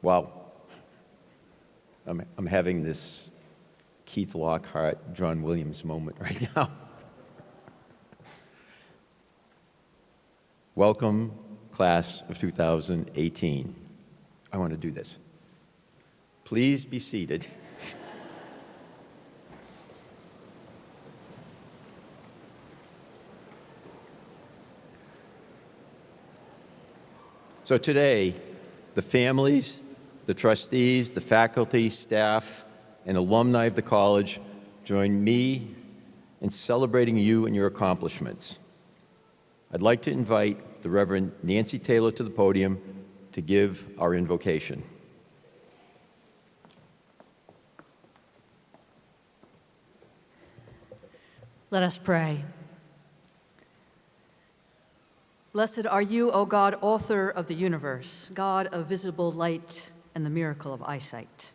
Well, I'm having this Keith Lockhart, John Williams moment right now. Welcome, class of 2018. I want to do this. Please be seated. So today, the families, the trustees, the faculty, staff, and alumni of the college join me in celebrating you and your accomplishments. I'd like to invite the Reverend Nancy Taylor to the podium to give our invocation. Let us pray. Blessed are you, O God, author of the universe, God of visible light and the miracle of eyesight,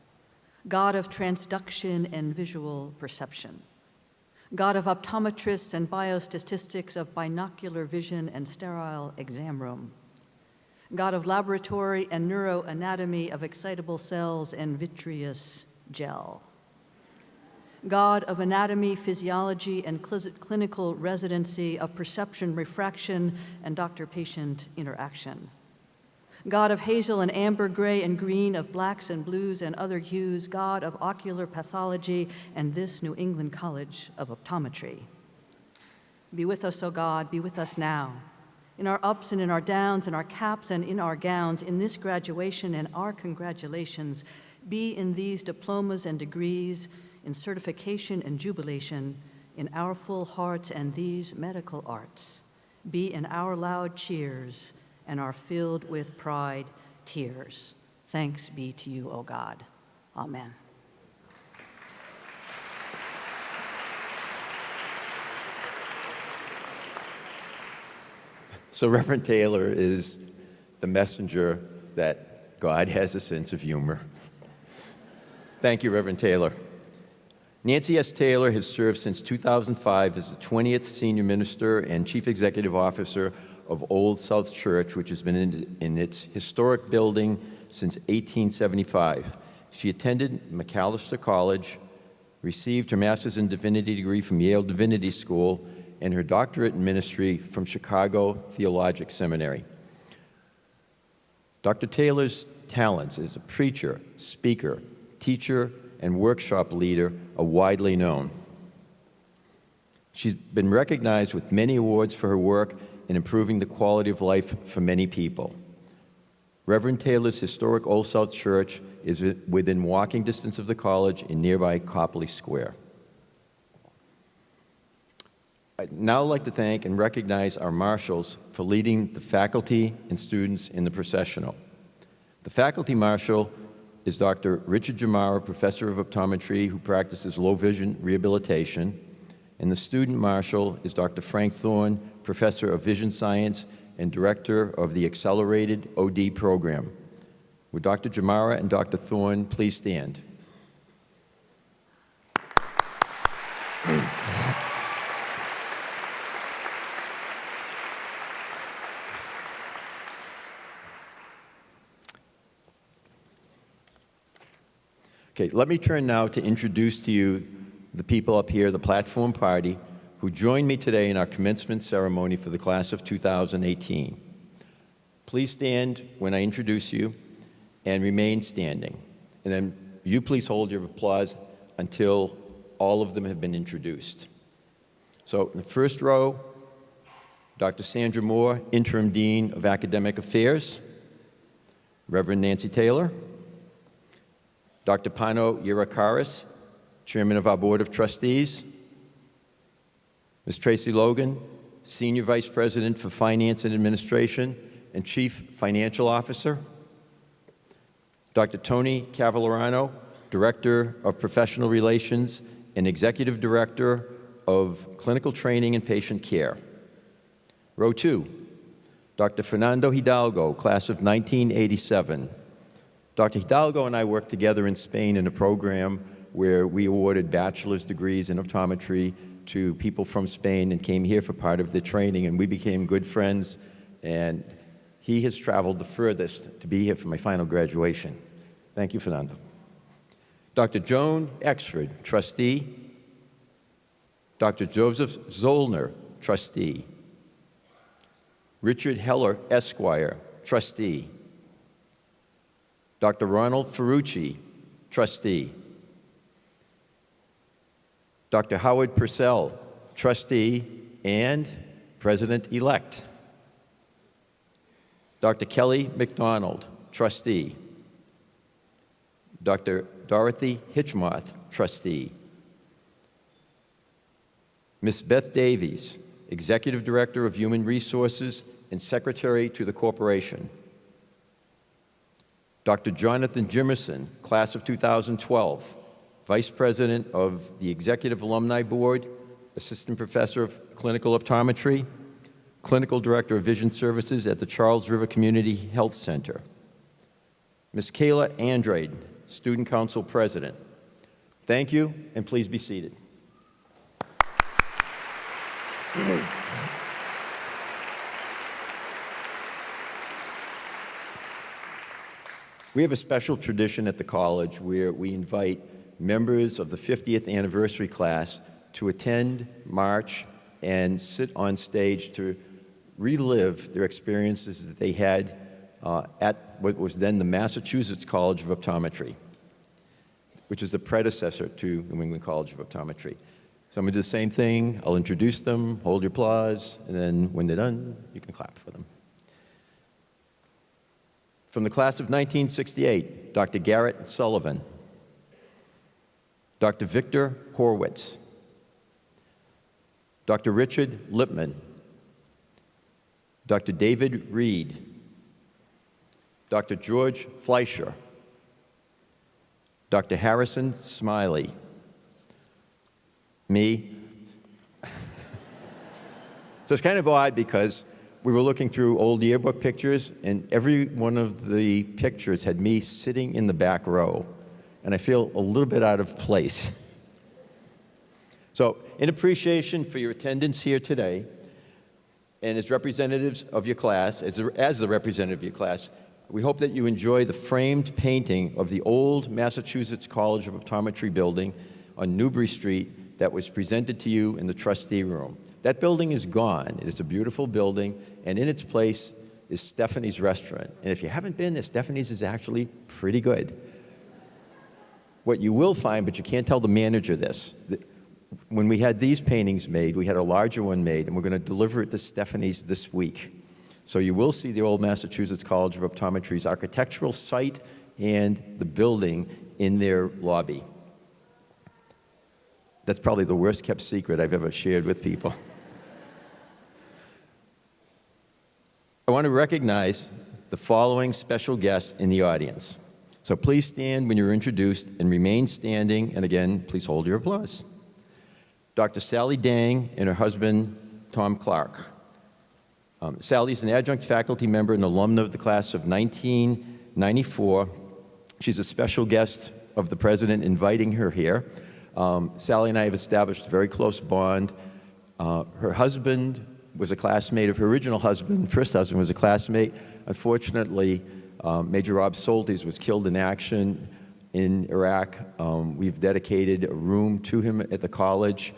God of transduction and visual perception, God of optometrists and biostatistics of binocular vision and sterile exam room, God of laboratory and neuroanatomy of excitable cells and vitreous gel, God of anatomy, physiology, and clinical residency of perception, refraction, and doctor-patient interaction, God of hazel and amber, gray and green, of blacks and blues and other hues, God of ocular pathology and this New England College of Optometry. Be with us, O God, be with us now, in our ups and in our downs, in our caps and in our gowns, in this graduation and our congratulations. Be in these diplomas and degrees, in certification and jubilation, in our full hearts and these medical arts. Be in our loud cheers and our filled with pride tears. Thanks be to you, O God. Amen. So Reverend Taylor is the messenger that God has a sense of humor. Thank you, Reverend Taylor. Nancy S. Taylor has served since 2005 as the 20th Senior Minister and Chief Executive Officer of Old South Church, which has been in its historic building since 1875. She attended Macalester College, received her Master's in Divinity degree from Yale Divinity School, and her doctorate in ministry from Chicago Theological Seminary. Dr. Taylor's talents as a preacher, speaker, teacher, and workshop leader are widely known. She's been recognized with many awards for her work in improving the quality of life for many people. Reverend Taylor's historic Old South Church is within walking distance of the college in nearby Copley Square. I'd now like to thank and recognize our marshals for leading the faculty and students in the processional. The faculty marshal is Dr. Richard Jamara, Professor of Optometry, who practices low vision rehabilitation, and the student marshal is Dr. Frank Thorne, Professor of Vision Science and Director of the Accelerated OD program. Would Dr. Jamara and Dr. Thorne please stand? Okay, let me turn now to introduce to you the people up here, the platform party, who joined me today in our commencement ceremony for the class of 2018. Please stand when I introduce you and remain standing. And then you please hold your applause until all of them have been introduced. So in the first row, Dr. Sandra Moore, Interim Dean of Academic Affairs, Reverend Nancy Taylor, Dr. Pano Yerakaris, Chairman of our Board of Trustees, Ms. Tracy Logan, Senior Vice President for Finance and Administration and Chief Financial Officer, Dr. Tony Cavallaro, Director of Professional Relations and Executive Director of Clinical Training and Patient Care. Row 2, Dr. Fernando Hidalgo, class of 1987. Dr. Hidalgo and I worked together in Spain in a program where we awarded bachelor's degrees in optometry to people from Spain and came here for part of the training, and we became good friends, and he has traveled the furthest to be here for my final graduation. Thank you, Fernando. Dr. Joan Exford, trustee. Dr. Joseph Zollner, trustee. Richard Heller, Esquire, trustee. Dr. Ronald Ferrucci, trustee. Dr. Howard Purcell, trustee and president-elect. Dr. Kelly McDonald, trustee. Dr. Dorothy Hitchmoth, trustee. Ms. Beth Davies, Executive Director of Human Resources and Secretary to the Corporation. Dr. Jonathan Jimerson, Class of 2012, Vice President of the Executive Alumni Board, Assistant Professor of Clinical Optometry, Clinical Director of Vision Services at the Charles River Community Health Center. Ms. Kayla Andrade, Student Council President. Thank you, and please be seated. We have a special tradition at the college where we invite members of the 50th anniversary class to attend, march, and sit on stage to relive their experiences that they had at what was then the Massachusetts College of Optometry, which is the predecessor to New England College of Optometry. So I'm going to do the same thing. I'll introduce them, hold your applause, and then when they're done, you can clap for them. From the class of 1968, Dr. Garrett Sullivan, Dr. Victor Horwitz, Dr. Richard Lipman, Dr. David Reed, Dr. George Fleischer, Dr. Harrison Smiley, me. So it's kind of odd because we were looking through old yearbook pictures, and every one of the pictures had me sitting in the back row, and I feel a little bit out of place. So, in appreciation for your attendance here today, and as representatives of your class, as the representative of your class, we hope that you enjoy the framed painting of the old Massachusetts College of Optometry building on Newbury Street that was presented to you in the trustee room. That building is gone. It is a beautiful building, and in its place is Stephanie's Restaurant. And if you haven't been there, Stephanie's is actually pretty good. What you will find, but you can't tell the manager this, that when we had these paintings made, we had a larger one made, and we're going to deliver it to Stephanie's this week. So you will see the old Massachusetts College of Optometry's architectural site and the building in their lobby. That's probably the worst kept secret I've ever shared with people. I want to recognize the following special guests in the audience. So please stand when you're introduced and remain standing, and again, please hold your applause. Dr. Sally Dang and her husband, Tom Clark. Sally's an adjunct faculty member and alumna of the class of 1994. She's a special guest of the president inviting her here. Sally and I have established a very close bond. Her husband was a classmate of her original husband. First husband was a classmate. Unfortunately, Major Rob Soltis was killed in action in Iraq. We've dedicated a room to him at the college.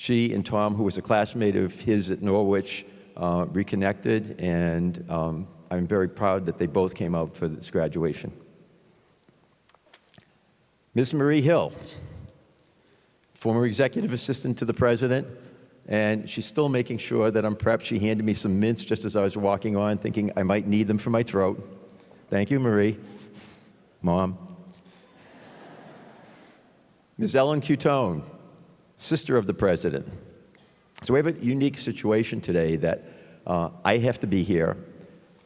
She and Tom, who was a classmate of his at Norwich, reconnected, and I'm very proud that they both came out for this graduation. Ms. Marie Hill, former executive assistant to the president, and she's still making sure that I'm prepped. She handed me some mints just as I was walking on, thinking I might need them for my throat. Thank you, Marie. Mom. Ms. Ellen Cutone, sister of the president. So we have a unique situation today that I have to be here,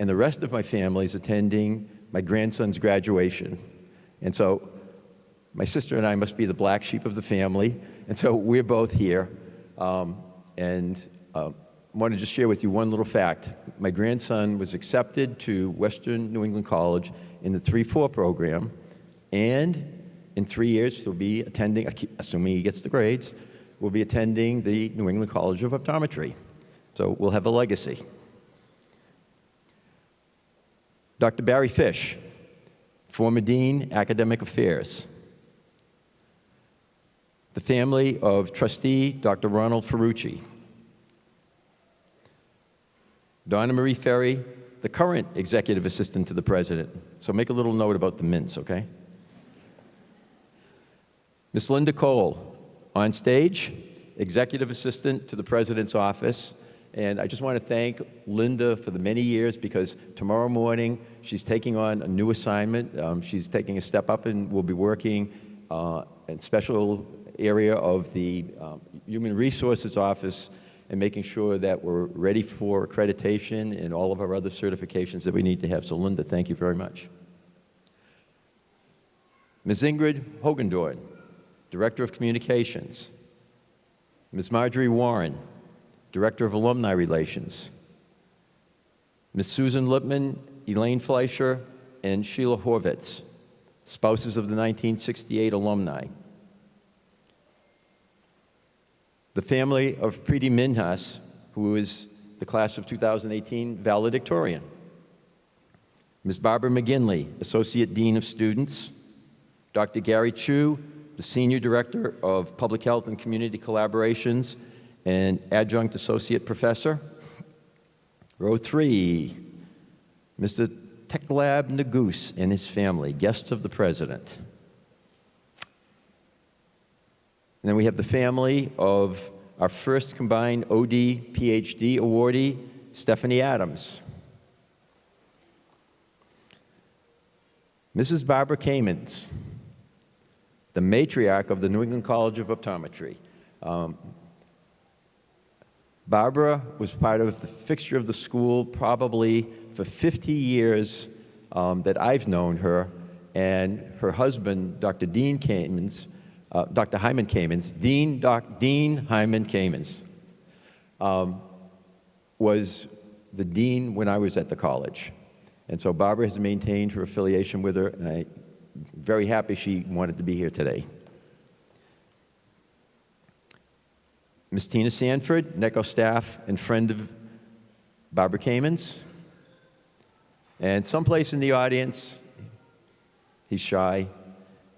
and the rest of my family is attending my grandson's graduation. And so my sister and I must be the black sheep of the family, and so we're both here. I want to just share with you one little fact. My grandson was accepted to Western New England College in the 3-4 program, and in 3 years he'll be attending, assuming he gets the grades, will be attending the New England College of Optometry. So we'll have a legacy. Dr. Barry Fish, former Dean, Academic Affairs. The family of trustee Dr. Ronald Ferrucci. Donna Marie Ferry, the current executive assistant to the president. So make a little note about the mints, okay? Ms. Linda Cole, on stage, executive assistant to the president's office. And I just want to thank Linda for the many years, because tomorrow morning she's taking on a new assignment. She's taking a step up and will be working in special area of the Human Resources Office and making sure that we're ready for accreditation and all of our other certifications that we need to have. So Linda, thank you very much. Ms. Ingrid Hogendorn, Director of Communications. Ms. Marjorie Warren, Director of Alumni Relations. Ms. Susan Lipman, Elaine Fleischer, and Sheila Horvitz, spouses of the 1968 alumni. The family of Preeti Minhas, who is the class of 2018 valedictorian. Ms. Barbara McGinley, Associate Dean of Students. Dr. Gary Chu, the Senior Director of Public Health and Community Collaborations and Adjunct Associate Professor. Row 3, Mr. Teklab Nagus and his family, guests of the President. And then we have the family of our first combined OD PhD awardee, Stephanie Adams. Mrs. Barbara Kamens, the matriarch of the New England College of Optometry. Barbara was part of the fixture of the school probably for 50 years that I've known her, and her husband, Dr. Dean Kamens, Dr. Hyman Kamens, Dean Hyman Kamens, was the dean when I was at the college. And so Barbara has maintained her affiliation with her, and I'm very happy she wanted to be here today. Ms. Tina Sanford, NECO staff and friend of Barbara Kamens. And someplace in the audience, he's shy,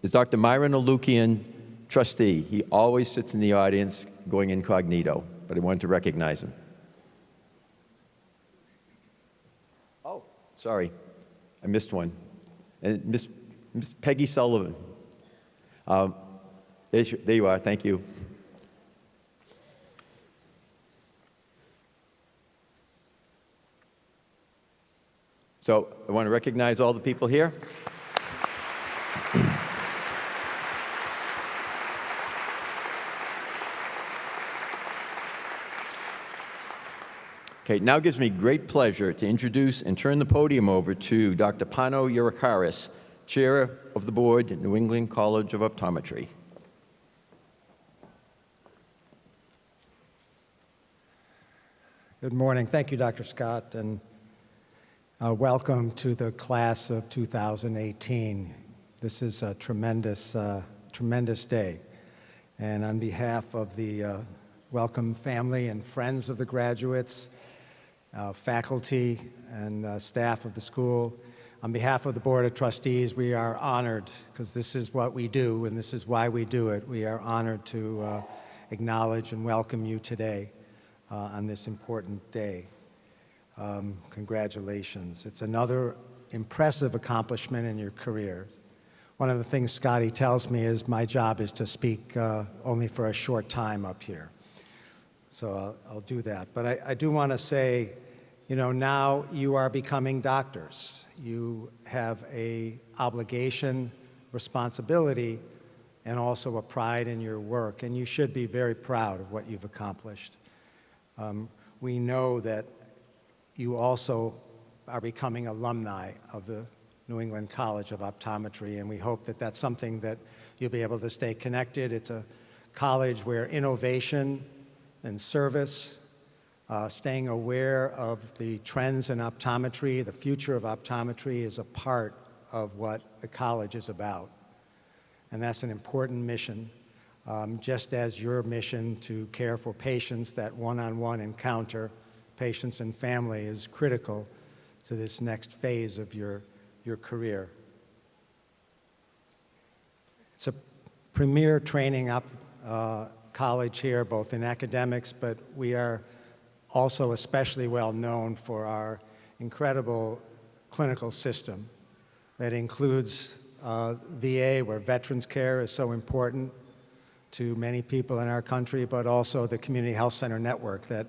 is Dr. Myron Alukian, trustee. He always sits in the audience going incognito, but I wanted to recognize him. Oh, sorry, I missed one. And Miss Peggy Sullivan. There you are, thank you. So I want to recognize all the people here. Okay, now it gives me great pleasure to introduce and turn the podium over to Dr. Pano Yurakaris, Chair of the Board at New England College of Optometry. Good morning. Thank you, Dr. Scott, and welcome to the class of 2018. This is a tremendous day. And on behalf of the welcome family and friends of the graduates, faculty and staff of the school, on behalf of the Board of Trustees, we are honored, because this is what we do and this is why we do it. We are honored to acknowledge and welcome you today on this important day. Congratulations. It's another impressive accomplishment in your career. One of the things Scotty tells me is my job is to speak only for a short time up here. So I'll do that. But I do want to say, you know, now you are becoming doctors. You have a obligation, responsibility, and also a pride in your work, and you should be very proud of what you've accomplished. We know that you also are becoming alumni of the New England College of Optometry, and we hope that that's something that you'll be able to stay connected. It's a college where innovation and service, staying aware of the trends in optometry, the future of optometry is a part of what the college is about. And that's an important mission, just as your mission to care for patients, that one-on-one encounter, patients and family, is critical to this next phase of your career. It's a premier training college here, both in academics, but we are also especially well known for our incredible clinical system that includes VA, where veterans care is so important to many people in our country, but also the community health center network that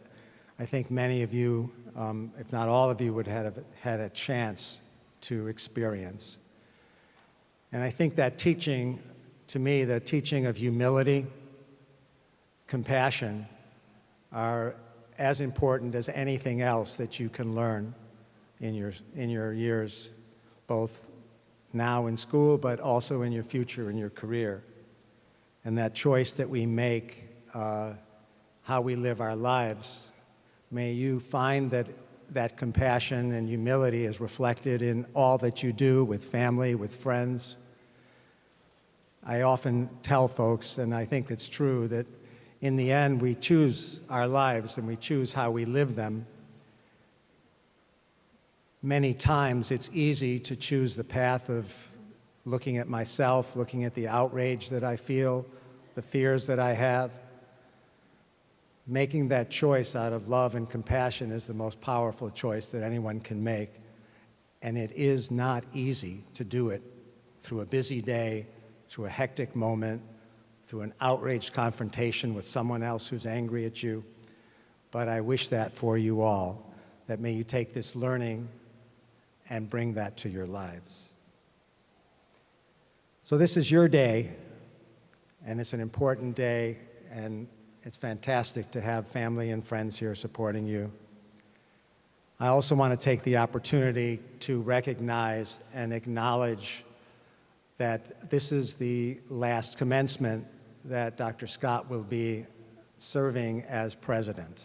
I think many of you, if not all of you, would have had a chance to experience. And I think that teaching, to me, the teaching of humility, compassion, are as important as anything else that you can learn in your years, both now in school, but also in your future, in your career. And that choice that we make, how we live our lives, may you find that compassion and humility is reflected in all that you do with family, with friends. I often tell folks, and I think it's true, that in the end, we choose our lives and we choose how we live them. Many times, it's easy to choose the path of looking at myself, looking at the outrage that I feel, the fears that I have. Making that choice out of love and compassion is the most powerful choice that anyone can make. And it is not easy to do it through a busy day, through a hectic moment, through an outraged confrontation with someone else who's angry at you. But I wish that for you all, that may you take this learning and bring that to your lives. So this is your day, and it's an important day, and it's fantastic to have family and friends here supporting you. I also want to take the opportunity to recognize and acknowledge that this is the last commencement that Dr. Scott will be serving as president.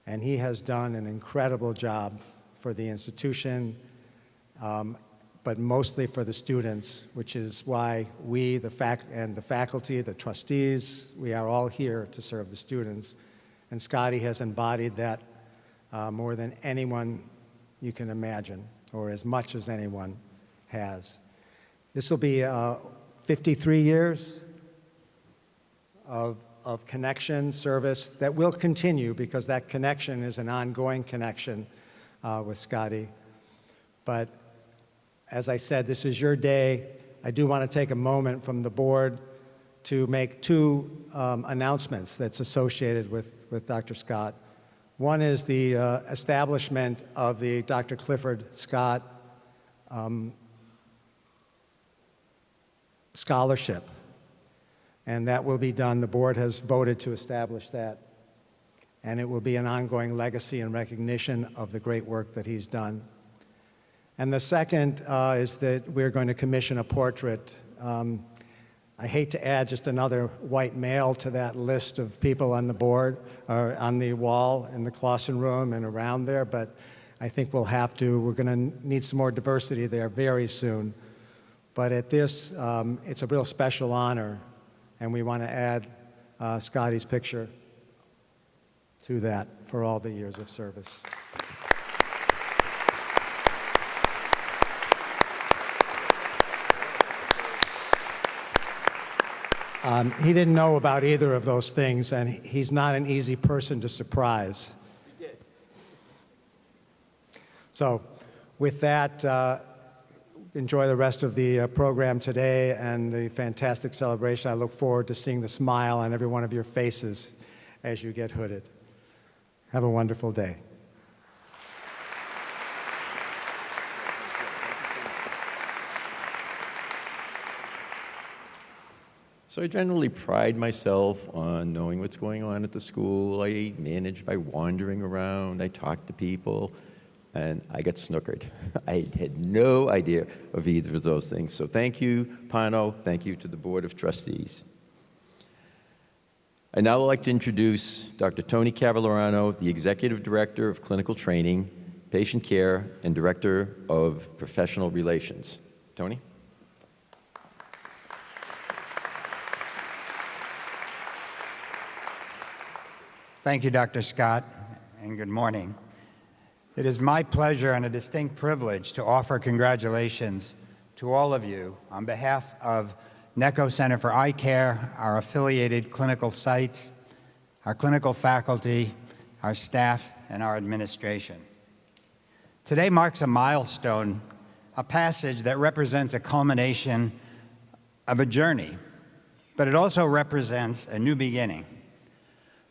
And he has done an incredible job for the institution, but mostly for the students, which is why we, the faculty, the trustees, we are all here to serve the students. And Scotty has embodied that more than anyone you can imagine, or as much as anyone has. This will be 53 years of connection, service that will continue, because that connection is an ongoing connection with Scotty. But as I said, this is your day. I do want to take a moment from the board to make two announcements that's associated with Dr. Scott. One is the establishment of the Dr. Clifford Scott Scholarship. And that will be done. The board has voted to establish that. And it will be an ongoing legacy and recognition of the great work that he's done. And the second is that we're going to commission a portrait. I hate to add just another white male to that list of people on the board, or on the wall in the Clausen room and around there, but I think we'll have to. We're going to need some more diversity there very soon. But at this, it's a real special honor, and we want to add Scotty's picture to that for all the years of service. He didn't know about either of those things, and he's not an easy person to surprise. So with that, enjoy the rest of the program today and the fantastic celebration. I look forward to seeing the smile on every one of your faces as you get hooded. Have a wonderful day. So I generally pride myself on knowing what's going on at the school. I manage by wandering around. I talk to people, and I get snookered. I had no idea of either of those things. So thank you, Pano. Thank you to the Board of Trustees. I'd now like to introduce Dr. Tony Cavallaro, the Executive Director of Clinical Training, Patient Care, and Director of Professional Relations. Tony? Thank you, Dr. Scott, and good morning. It is my pleasure and a distinct privilege to offer congratulations to all of you on behalf of NECO Center for Eye Care, our affiliated clinical sites, our clinical faculty, our staff, and our administration. Today marks a milestone, a passage that represents a culmination of a journey, but it also represents a new beginning.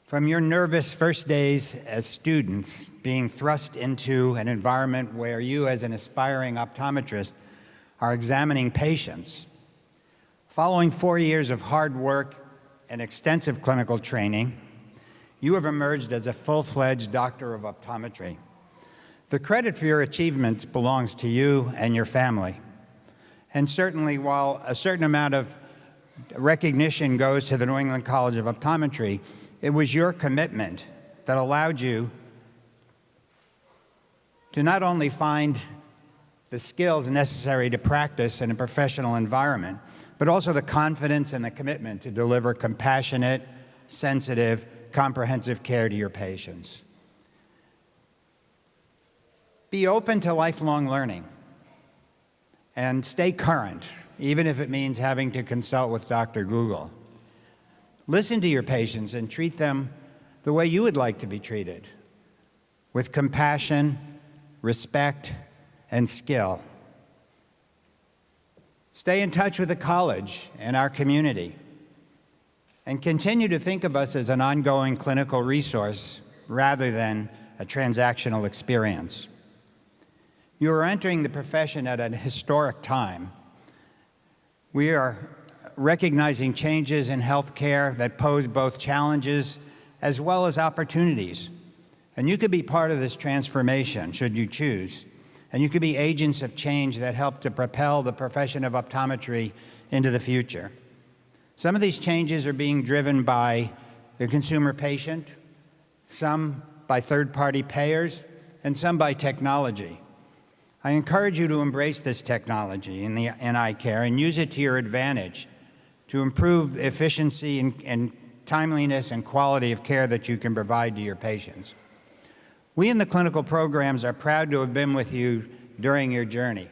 From your nervous first days as students, being thrust into an environment where you, as an aspiring optometrist, are examining patients, following 4 years of hard work and extensive clinical training, you have emerged as a full-fledged doctor of optometry. The credit for your achievements belongs to you and your family. And certainly, while a certain amount of recognition goes to the New England College of Optometry, it was your commitment that allowed you to not only find the skills necessary to practice in a professional environment, but also the confidence and the commitment to deliver compassionate, sensitive, comprehensive care to your patients. Be open to lifelong learning and stay current, even if it means having to consult with Dr. Google. Listen to your patients and treat them the way you would like to be treated, with compassion, respect, and skill. Stay in touch with the college and our community, and continue to think of us as an ongoing clinical resource rather than a transactional experience. You are entering the profession at an historic time. We are recognizing changes in healthcare that pose both challenges as well as opportunities. And you could be part of this transformation, should you choose. And you could be agents of change that help to propel the profession of optometry into the future. Some of these changes are being driven by the consumer patient, some by third-party payers, and some by technology. I encourage you to embrace this technology in eye care and use it to your advantage to improve efficiency and timeliness and quality of care that you can provide to your patients. We in the clinical programs are proud to have been with you during your journey,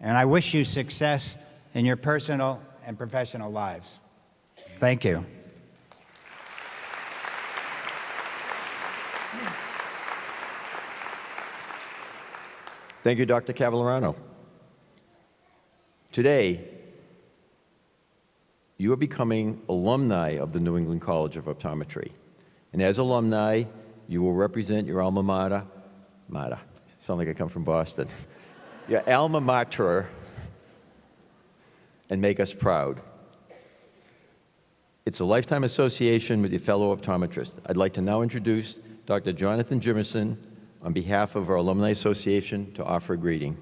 and I wish you success in your personal and professional lives. Thank you. Thank you, Dr. Cavallaro. Today, you are becoming alumni of the New England College of Optometry. And as alumni, you will represent your alma mater, sound like I come from Boston, your alma mater, and make us proud. It's a lifetime association with your fellow optometrists. I'd like to now introduce Dr. Jonathan Jimerson on behalf of our Alumni Association to offer a greeting.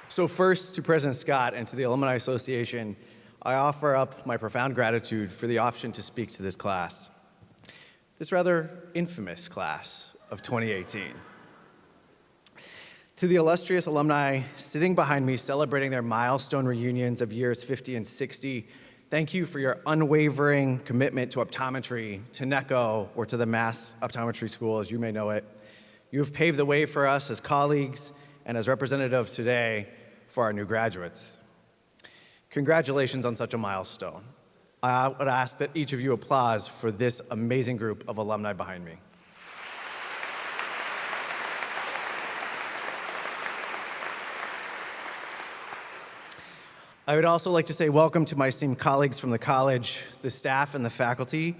So first, to President Scott and to the Alumni Association, I offer up my profound gratitude for the option to speak to this class, this rather infamous class of 2018. To the illustrious alumni sitting behind me celebrating their milestone reunions of years 50 and 60, thank you for your unwavering commitment to optometry, to NECO, or to the Mass Optometry School, as you may know it. You have paved the way for us as colleagues and as representative today for our new graduates. Congratulations on such a milestone. I would ask that each of you applause for this amazing group of alumni behind me. I would also like to say welcome to my esteemed colleagues from the college, the staff and the faculty,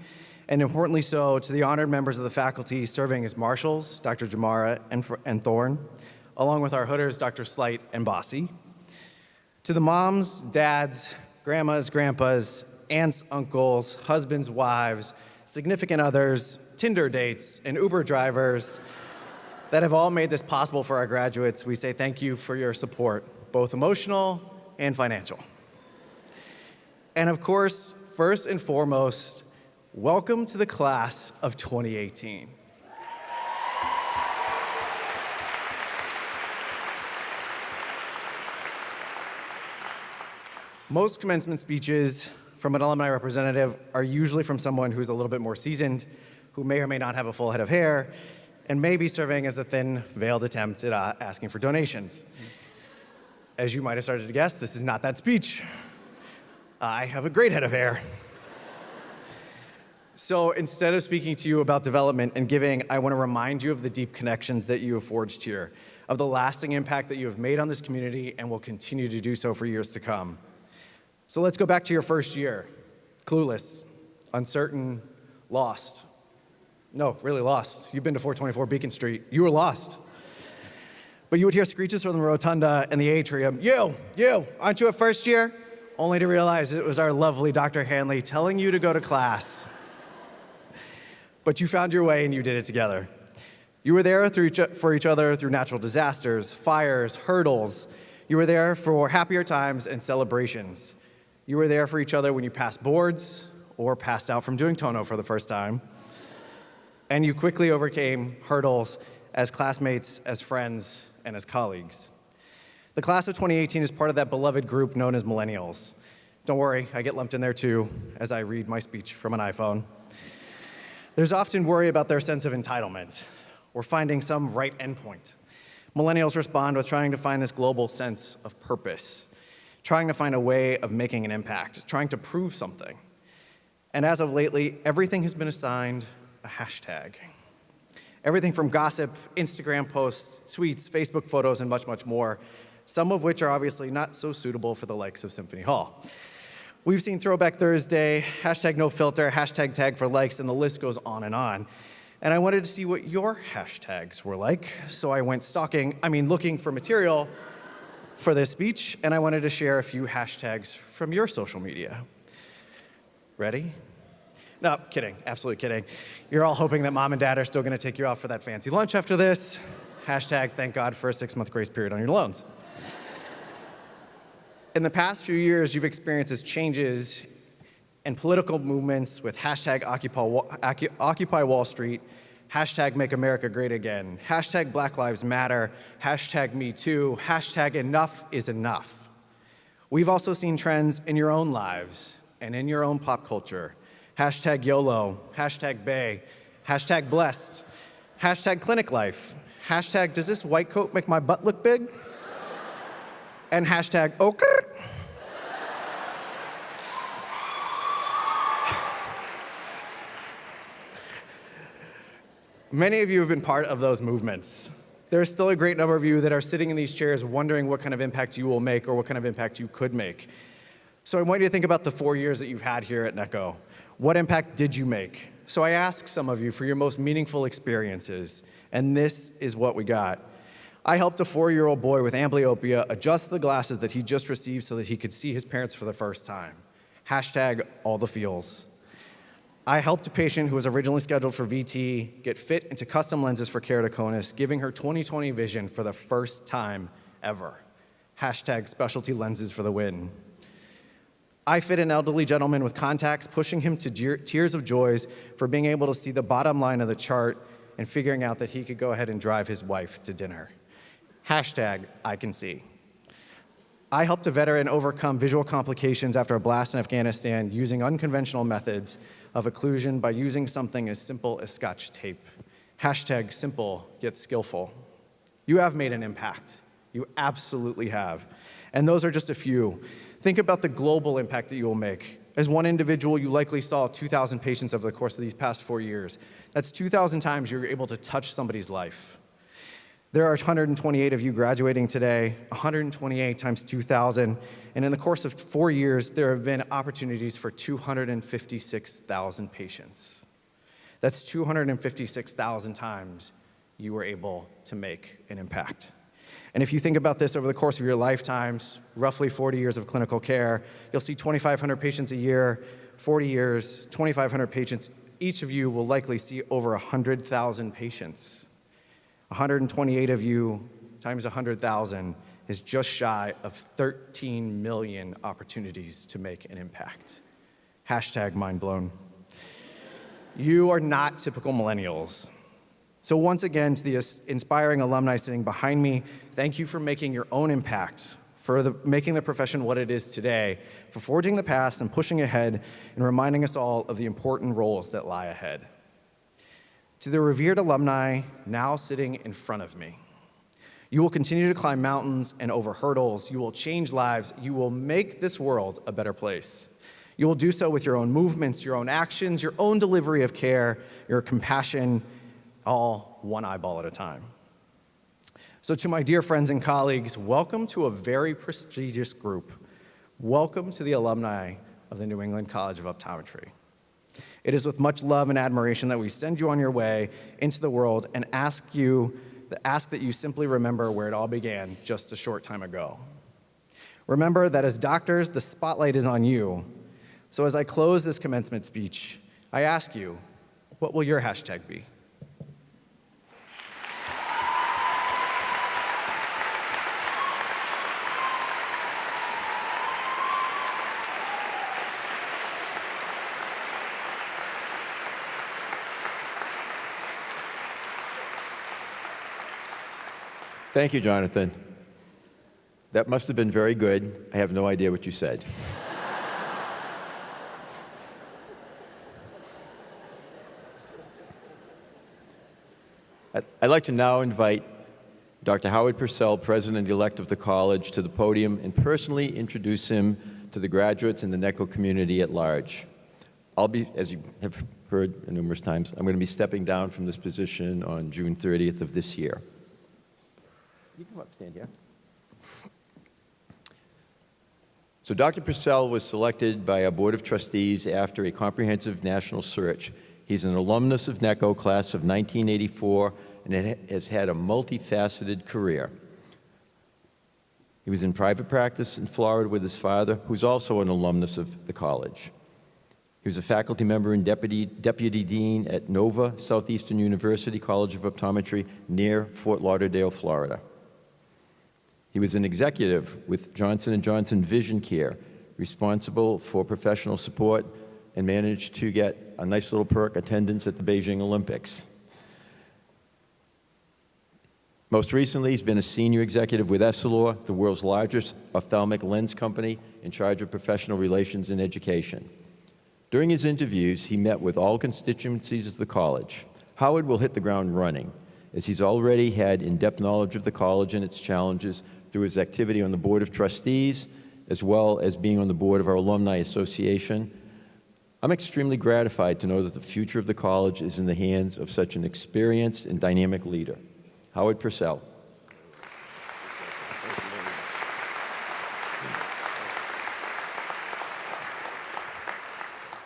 and importantly so, to the honored members of the faculty serving as marshals, Dr. Jamara and Thorne, along with our hooders, Dr. Slight and Bossy. To the moms, dads, grandmas, grandpas, aunts, uncles, husbands, wives, significant others, Tinder dates, and Uber drivers that have all made this possible for our graduates, we say thank you for your support, both emotional and financial. And of course, first and foremost, welcome to the class of 2018. Most commencement speeches from an alumni representative are usually from someone who's a little bit more seasoned, who may or may not have a full head of hair, and may be serving as a thin, veiled attempt at asking for donations. As you might have started to guess, this is not that speech. I have a great head of hair. So instead of speaking to you about development and giving, I want to remind you of the deep connections that you have forged here, of the lasting impact that you have made on this community and will continue to do so for years to come. So let's go back to your first year. Clueless, uncertain, lost. No, really lost. You've been to 424 Beacon Street. You were lost. But you would hear screeches from the rotunda and the atrium. You, aren't you a first year? Only to realize it was our lovely Dr. Hanley telling you to go to class. But you found your way and you did it together. You were there for each other through natural disasters, fires, hurdles. You were there for happier times and celebrations. You were there for each other when you passed boards or passed out from doing Tono for the first time. And you quickly overcame hurdles as classmates, as friends, and as colleagues. The class of 2018 is part of that beloved group known as millennials. Don't worry, I get lumped in there too as I read my speech from an iPhone. There's often worry about their sense of entitlement or finding some right endpoint. Millennials respond with trying to find this global sense of purpose, trying to find a way of making an impact, trying to prove something. And as of lately, everything has been assigned a hashtag. Everything from gossip, Instagram posts, tweets, Facebook photos, and much, much more, some of which are obviously not so suitable for the likes of Symphony Hall. We've seen Throwback Thursday, hashtag no filter, hashtag tag for likes, and the list goes on. And I wanted to see what your hashtags were like, so I went looking for material for this speech, and I wanted to share a few hashtags from your social media. Ready? No, kidding, absolutely kidding. You're all hoping that mom and dad are still gonna take you out for that fancy lunch after this. Hashtag thank God for a 6-month grace period on your loans. In the past few years, you've experienced changes in political movements with hashtag Occupy Wall Street, hashtag Make America Great Again, hashtag Black Lives Matter, hashtag Me Too, hashtag Enough is Enough. We've also seen trends in your own lives and in your own pop culture. Hashtag YOLO, hashtag Bay, hashtag Blessed, hashtag Clinic Life, hashtag Does this white coat make my butt look big? And hashtag Oker. Many of you have been part of those movements. There's still a great number of you that are sitting in these chairs wondering what kind of impact you will make or what kind of impact you could make. So I want you to think about the 4 years that you've had here at NECO. What impact did you make? So I asked some of you for your most meaningful experiences, and this is what we got. I helped a 4-year-old boy with amblyopia adjust the glasses that he just received so that he could see his parents for the first time. Hashtag all the feels. I helped a patient who was originally scheduled for VT get fit into custom lenses for keratoconus, giving her 20/20 vision for the first time ever. Hashtag specialty lenses for the win. I fit an elderly gentleman with contacts, pushing him to tears of joys for being able to see the bottom line of the chart and figuring out that he could go ahead and drive his wife to dinner. Hashtag I can see. I helped a veteran overcome visual complications after a blast in Afghanistan using unconventional methods of occlusion by using something as simple as Scotch tape. Hashtag simple yet skillful. You have made an impact. You absolutely have. And those are just a few. Think about the global impact that you will make. As one individual, you likely saw 2,000 patients over the course of these past 4 years. That's 2,000 times you're able to touch somebody's life. There are 128 of you graduating today, 128 times 2,000, and in the course of 4 years, there have been opportunities for 256,000 patients. That's 256,000 times you were able to make an impact. And if you think about this over the course of your lifetimes, roughly 40 years of clinical care, you'll see 2,500 patients a year, 40 years, 2,500 patients. Each of you will likely see over 100,000 patients. 128 of you times 100,000 is just shy of 13 million opportunities to make an impact. Hashtag mind blown. You are not typical millennials. So once again, to the inspiring alumni sitting behind me, thank you for making your own impact, for making the profession what it is today, for forging the past and pushing ahead and reminding us all of the important roles that lie ahead. To the revered alumni now sitting in front of me, you will continue to climb mountains and over hurdles. You will change lives. You will make this world a better place. You will do so with your own movements, your own actions, your own delivery of care, your compassion, all one eyeball at a time. So to my dear friends and colleagues, welcome to a very prestigious group. Welcome to the alumni of the New England College of Optometry. It is with much love and admiration that we send you on your way into the world and ask that you simply remember where it all began just a short time ago. Remember that as doctors, the spotlight is on you. So as I close this commencement speech, I ask you, what will your hashtag be? Thank you, Jonathan. That must have been very good. I have no idea what you said. I'd like to now invite Dr. Howard Purcell, President-elect of the college, to the podium and personally introduce him to the graduates and the NECO community at large. I'll be, as you have heard numerous times, I'm going to be stepping down from this position on June 30th of this year. You can come up, stand here. So Dr. Purcell was selected by our Board of Trustees after a comprehensive national search. He's an alumnus of NECO, class of 1984, and has had a multifaceted career. He was in private practice in Florida with his father, who's also an alumnus of the college. He was a faculty member and deputy dean at Nova Southeastern University College of Optometry near Fort Lauderdale, Florida. He was an executive with Johnson & Johnson Vision Care, responsible for professional support, and managed to get a nice little perk, attendance at the Beijing Olympics. Most recently, he's been a senior executive with Essilor, the world's largest ophthalmic lens company, in charge of professional relations and education. During his interviews, he met with all constituencies of the college. Howard will hit the ground running, as he's already had in-depth knowledge of the college and its challenges through his activity on the Board of Trustees, as well as being on the board of our Alumni Association. I'm extremely gratified to know that the future of the college is in the hands of such an experienced and dynamic leader. Howard Purcell.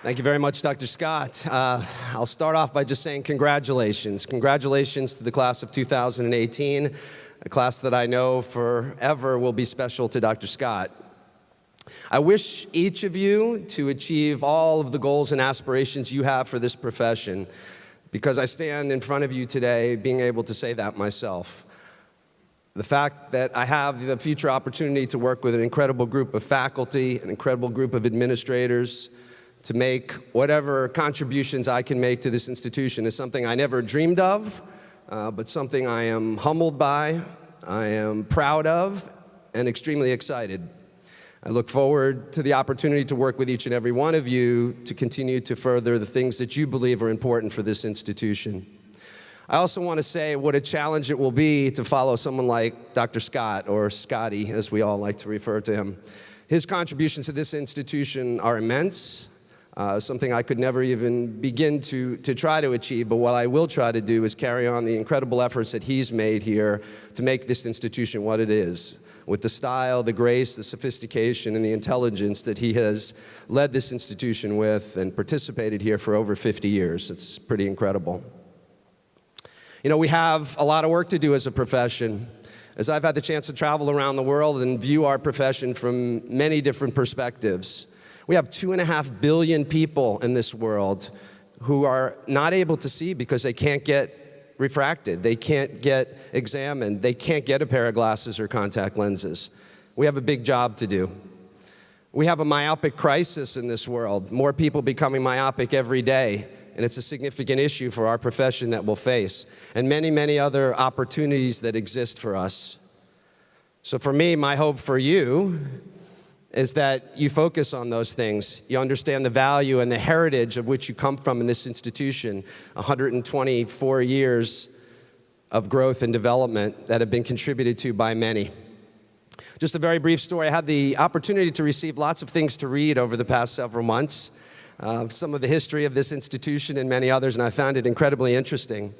Thank you very much, Dr. Scott. I'll start off by just saying congratulations. Congratulations to the class of 2018, a class that I know forever will be special to Dr. Scott. I wish each of you to achieve all of the goals and aspirations you have for this profession, because I stand in front of you today being able to say that myself. The fact that I have the future opportunity to work with an incredible group of faculty, an incredible group of administrators, to make whatever contributions I can make to this institution is something I never dreamed of, but something I am humbled by, I am proud of, and extremely excited. I look forward to the opportunity to work with each and every one of you to continue to further the things that you believe are important for this institution. I also want to say what a challenge it will be to follow someone like Dr. Scott, or Scotty, as we all like to refer to him. His contributions to this institution are immense, something I could never even begin to try to achieve, but what I will try to do is carry on the incredible efforts that he's made here to make this institution what it is, with the style, the grace, the sophistication, and the intelligence that he has led this institution with and participated here for over 50 years. It's pretty incredible. You know, we have a lot of work to do as a profession. As I've had the chance to travel around the world and view our profession from many different perspectives, we have 2.5 billion people in this world who are not able to see because they can't get refracted, they can't get examined, they can't get a pair of glasses or contact lenses. We have a big job to do. We have a myopic crisis in this world, more people becoming myopic every day, and it's a significant issue for our profession that we'll face, and many, many other opportunities that exist for us. So for me, my hope for you is that you focus on those things. You understand the value and the heritage of which you come from in this institution, 124 years of growth and development that have been contributed to by many. Just a very brief story. I had the opportunity to receive lots of things to read over the past several months, some of the history of this institution and many others, and I found it incredibly interesting.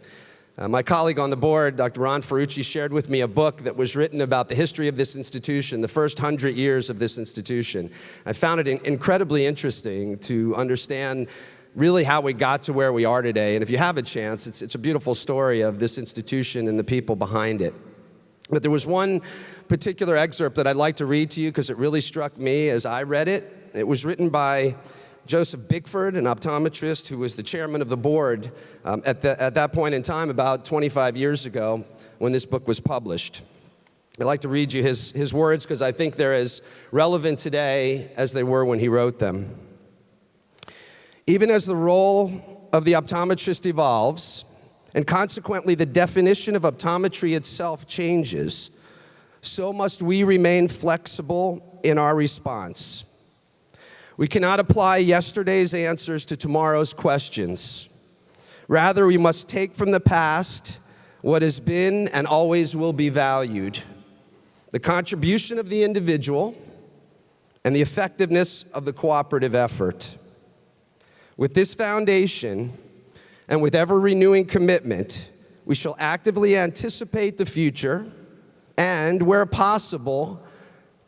My colleague on the board, Dr. Ron Ferrucci, shared with me a book that was written about the history of this institution, the first 100 years of this institution. I found it incredibly interesting to understand really how we got to where we are today. And if you have a chance, it's a beautiful story of this institution and the people behind it. But there was one particular excerpt that I'd like to read to you because it really struck me as I read it. It was written by Joseph Bickford, an optometrist who was the chairman of the board at that point in time, about 25 years ago, when this book was published. I'd like to read you his words because I think they're as relevant today as they were when he wrote them. Even as the role of the optometrist evolves, and consequently the definition of optometry itself changes, so must we remain flexible in our response. We cannot apply yesterday's answers to tomorrow's questions. Rather, we must take from the past what has been and always will be valued: the contribution of the individual and the effectiveness of the cooperative effort. With this foundation and with ever-renewing commitment, we shall actively anticipate the future and, where possible,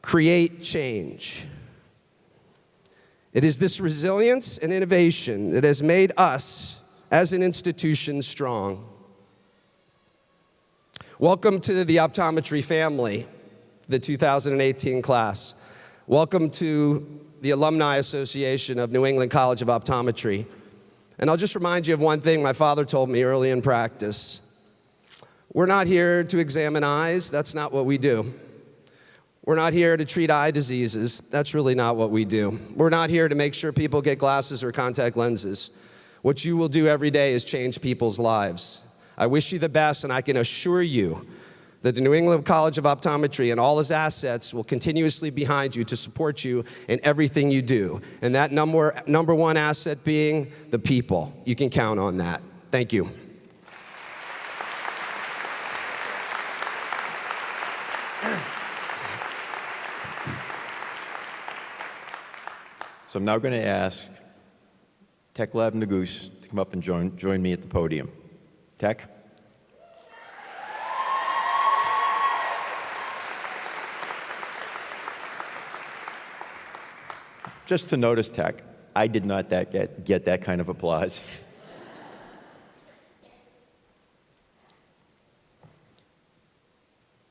create change. It is this resilience and innovation that has made us, as an institution, strong. Welcome to the optometry family, the 2018 class. Welcome to the Alumni Association of New England College of Optometry. And I'll just remind you of one thing my father told me early in practice. We're not here to examine eyes. That's not what we do. We're not here to treat eye diseases. That's really not what we do. We're not here to make sure people get glasses or contact lenses. What you will do every day is change people's lives. I wish you the best, and I can assure you that the New England College of Optometry and all its assets will continuously be behind you to support you in everything you do. And that number one asset being the people. You can count on that. Thank you. So I'm now going to ask Tech Lab Nagus to come up and join me at the podium. Tech? Just to notice, Tech, I did not get that kind of applause.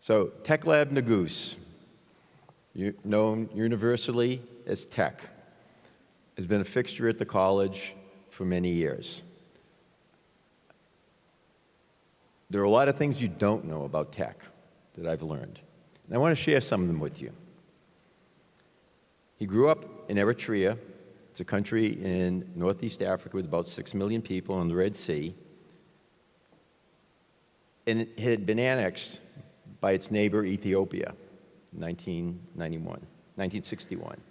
So, Tech Lab Nagus, known universally as Tech, has been a fixture at the college for many years. There are a lot of things you don't know about Tech that I've learned, and I want to share some of them with you. He grew up in Eritrea. It's a country in Northeast Africa with about 6 million people on the Red Sea, and it had been annexed by its neighbor Ethiopia in 1961.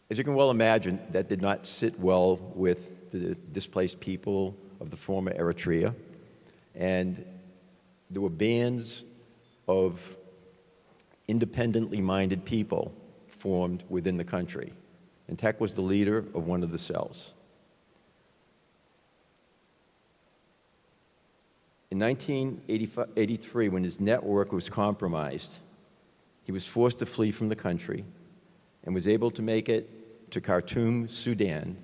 As you can well imagine, that did not sit well with the displaced people of the former Eritrea, and there were bands of independently minded people formed within the country, and Tech was the leader of one of the cells. In 1983, when his network was compromised, he was forced to flee from the country and was able to make it to Khartoum, Sudan,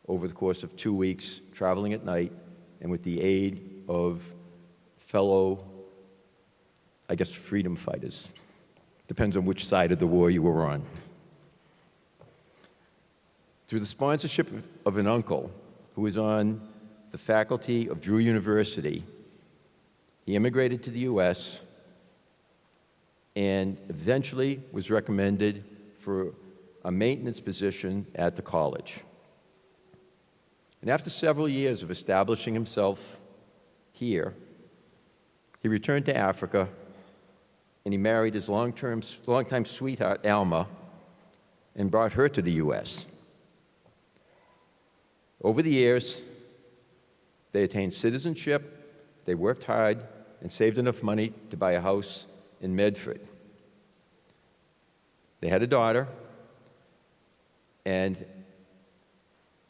over the course of 2 weeks, traveling at night and with the aid of fellow, I guess, freedom fighters. Depends on which side of the war you were on. Through the sponsorship of an uncle who was on the faculty of Drew University, he immigrated to the U.S. and eventually was recommended for a maintenance position at the college. And after several years of establishing himself here, he returned to Africa and he married his longtime sweetheart, Alma, and brought her to the U.S. Over the years, they attained citizenship, they worked hard, and saved enough money to buy a house in Medford. They had a daughter and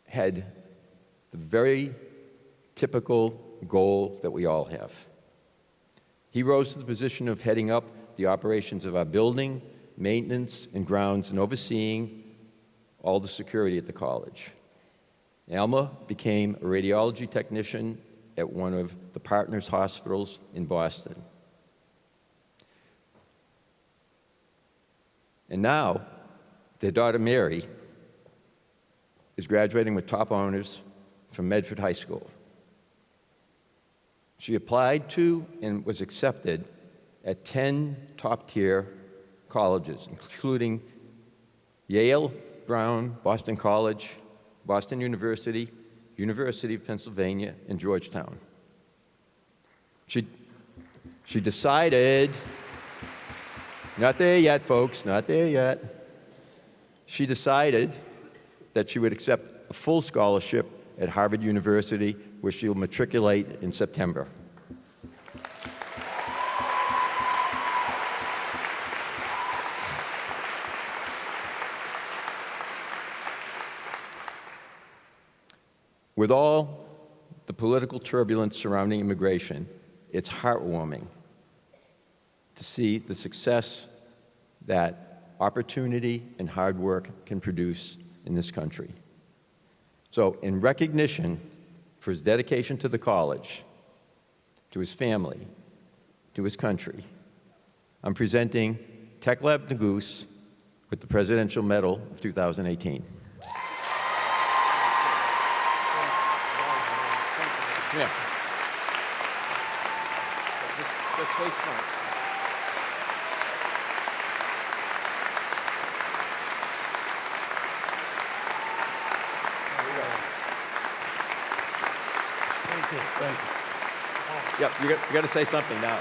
had the very typical goal that we all have. He rose to the position of heading up the operations of our building, maintenance, and grounds, and overseeing all the security at the college. Alma became a radiology technician at one of the partners' hospitals in Boston. And now, their daughter Mary is graduating with top honors from Medford High School. She applied to and was accepted at 10 top-tier colleges, including Yale, Brown, Boston College, Boston University, University of Pennsylvania, and Georgetown. She decided, not there yet, folks, not there yet. She decided that she would accept a full scholarship at Harvard University, where she will matriculate in September. With all the political turbulence surrounding immigration, it's heartwarming to see the success that opportunity and hard work can produce in this country. So, in recognition for his dedication to the college, to his family, to his country, I'm presenting Tekleb Nagus with the Presidential Medal of 2018. Yeah. Just face front. Thank you. Yep, you got to say something now.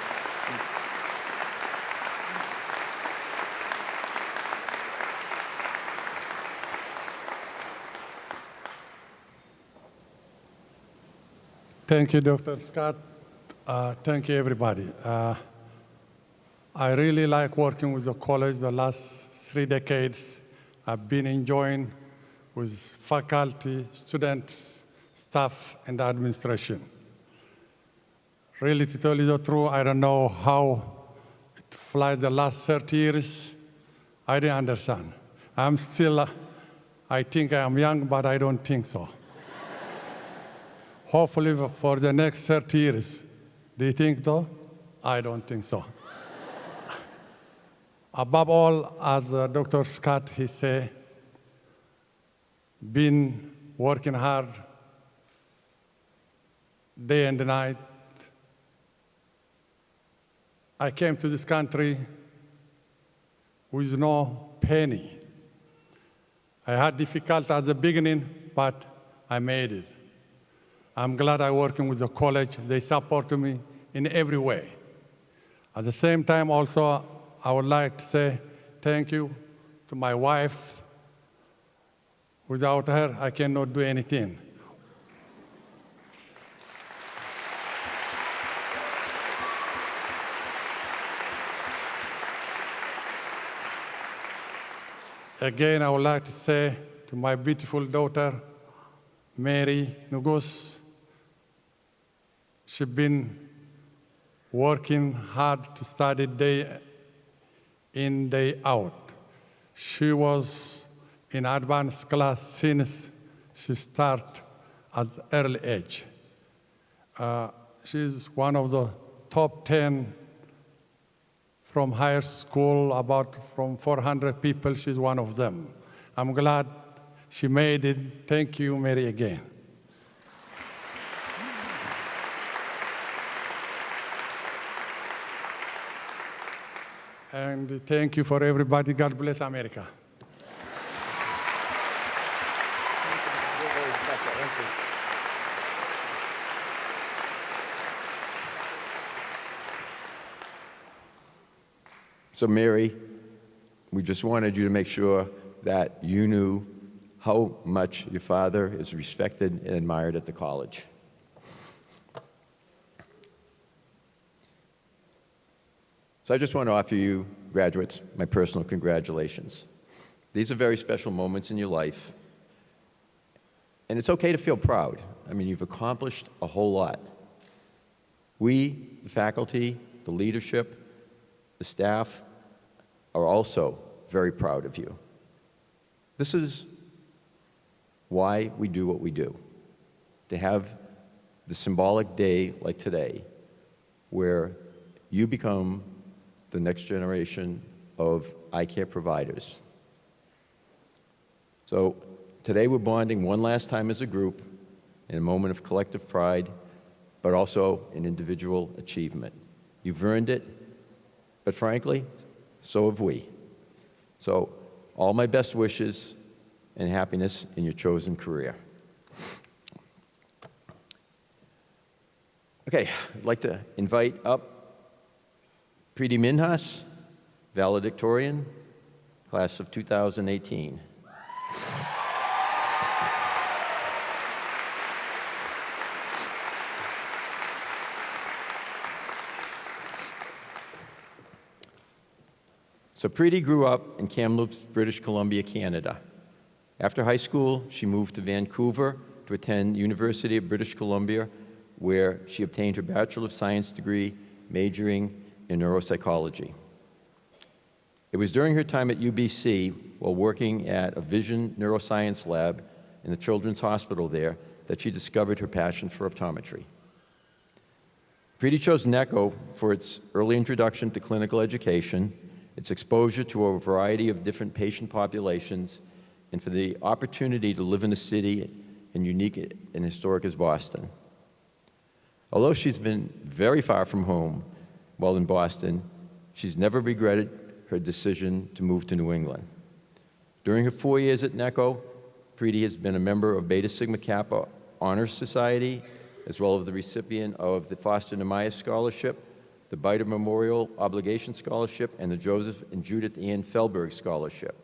Thank you, Dr. Scott. Thank you, everybody. I really like working with the college the last 3 decades. I've been enjoying with faculty, students, staff, and administration. Really, to tell you the truth, I don't know how it flies the last 30 years. I didn't understand. I'm still, I think I'm young, but I don't think so. Hopefully for the next 30 years. Do you think so? I don't think so. Above all, as Dr. Scott, he said, been working hard day and night. I came to this country with no penny. I had difficulty at the beginning, but I made it. I'm glad I'm working with the college. They support me in every way. At the same time, also, I would like to say thank you to my wife. Without her, I cannot do anything. Again, I would like to say to my beautiful daughter, Mary Nugus, she's been working hard to study day in, day out. She was in advanced class since she started at early age. She's one of the top 10 from higher school, about from 400 people, she's one of them. I'm glad she made it. Thank you, Mary, again. And thank you for everybody. God bless America. So, Mary, we just wanted you to make sure that you knew how much your father is respected and admired at the college. So I just want to offer you, graduates, my personal congratulations. These are very special moments in your life, and it's okay to feel proud. I mean, you've accomplished a whole lot. We, the faculty, the leadership, the staff, are also very proud of you. This is why we do what we do, to have the symbolic day like today, where you become the next generation of eye care providers. So today we're bonding one last time as a group in a moment of collective pride, but also an individual achievement. You've earned it, but frankly, so have we. So all my best wishes and happiness in your chosen career. Okay, I'd like to invite up Preeti Minhas, valedictorian, class of 2018. So Preeti grew up in Kamloops, British Columbia, Canada. After high school, she moved to Vancouver to attend University of British Columbia, where she obtained her Bachelor of Science degree, majoring in neuropsychology. It was during her time at UBC, while working at a vision neuroscience lab in the Children's Hospital there, that she discovered her passion for optometry. Preeti chose NECO for its early introduction to clinical education, its exposure to a variety of different patient populations, and for the opportunity to live in a city as unique and historic as Boston. Although she's been very far from home while in Boston, she's never regretted her decision to move to New England. During her 4 years at NECO, Preeti has been a member of Beta Sigma Kappa Honor Society, as well as the recipient of the Foster Namias Scholarship, the Biter Memorial Obligation Scholarship, and the Joseph and Judith Ann Felberg Scholarship.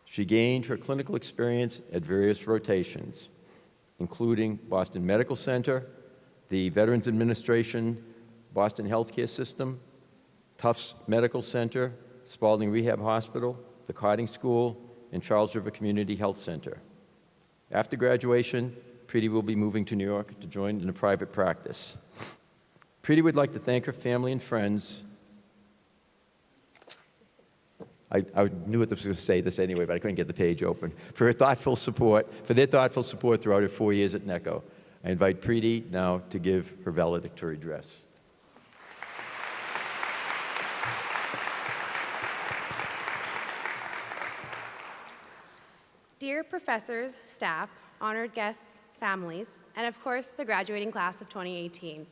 She gained her clinical experience at various rotations, including Boston Medical Center, the Veterans Administration, Boston Healthcare System, Tufts Medical Center, Spalding Rehab Hospital, the Carding School, and Charles River Community Health Center. After graduation, Preeti will be moving to New York to join in a private practice. Preeti would like to thank her family and friends. I knew what I was going to say this anyway, but I couldn't get the page open. For their thoughtful support throughout her 4 years at NECO. I invite Preeti now to give her valedictory address. Dear professors, staff, honored guests, families, and of course, the graduating class of 2018.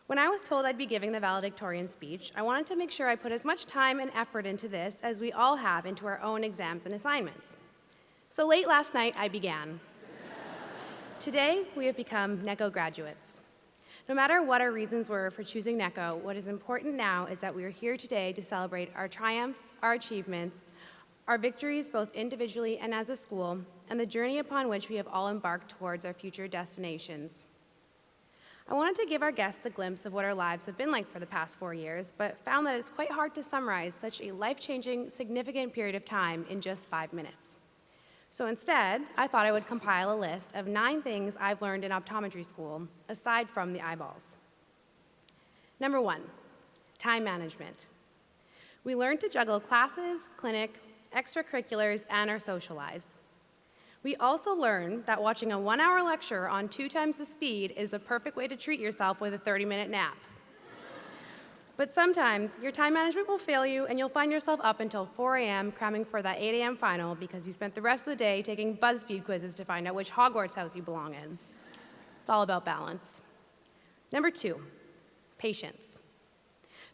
When I was told I'd be giving the valedictorian speech, I wanted to make sure I put as much time and effort into this as we all have into our own exams and assignments. So late last night, I began. Today, we have become NECO graduates. No matter what our reasons were for choosing NECO, what is important now is that we are here today to celebrate our triumphs, our achievements, our victories both individually and as a school, and the journey upon which we have all embarked towards our future destinations. I wanted to give our guests a glimpse of what our lives have been like for the past 4 years, but found that it's quite hard to summarize such a life-changing, significant period of time in just 5 minutes. So instead, I thought I would compile a list of 9 things I've learned in optometry school, aside from the eyeballs. Number 1, time management. We learned to juggle classes, clinic, extracurriculars, and our social lives. We also learned that watching a 1-hour lecture on 2 times the speed is the perfect way to treat yourself with a 30-minute nap. But sometimes your time management will fail you and you'll find yourself up until 4 a.m. cramming for that 8 a.m. final because you spent the rest of the day taking BuzzFeed quizzes to find out which Hogwarts house you belong in. It's all about balance. Number 2, patience.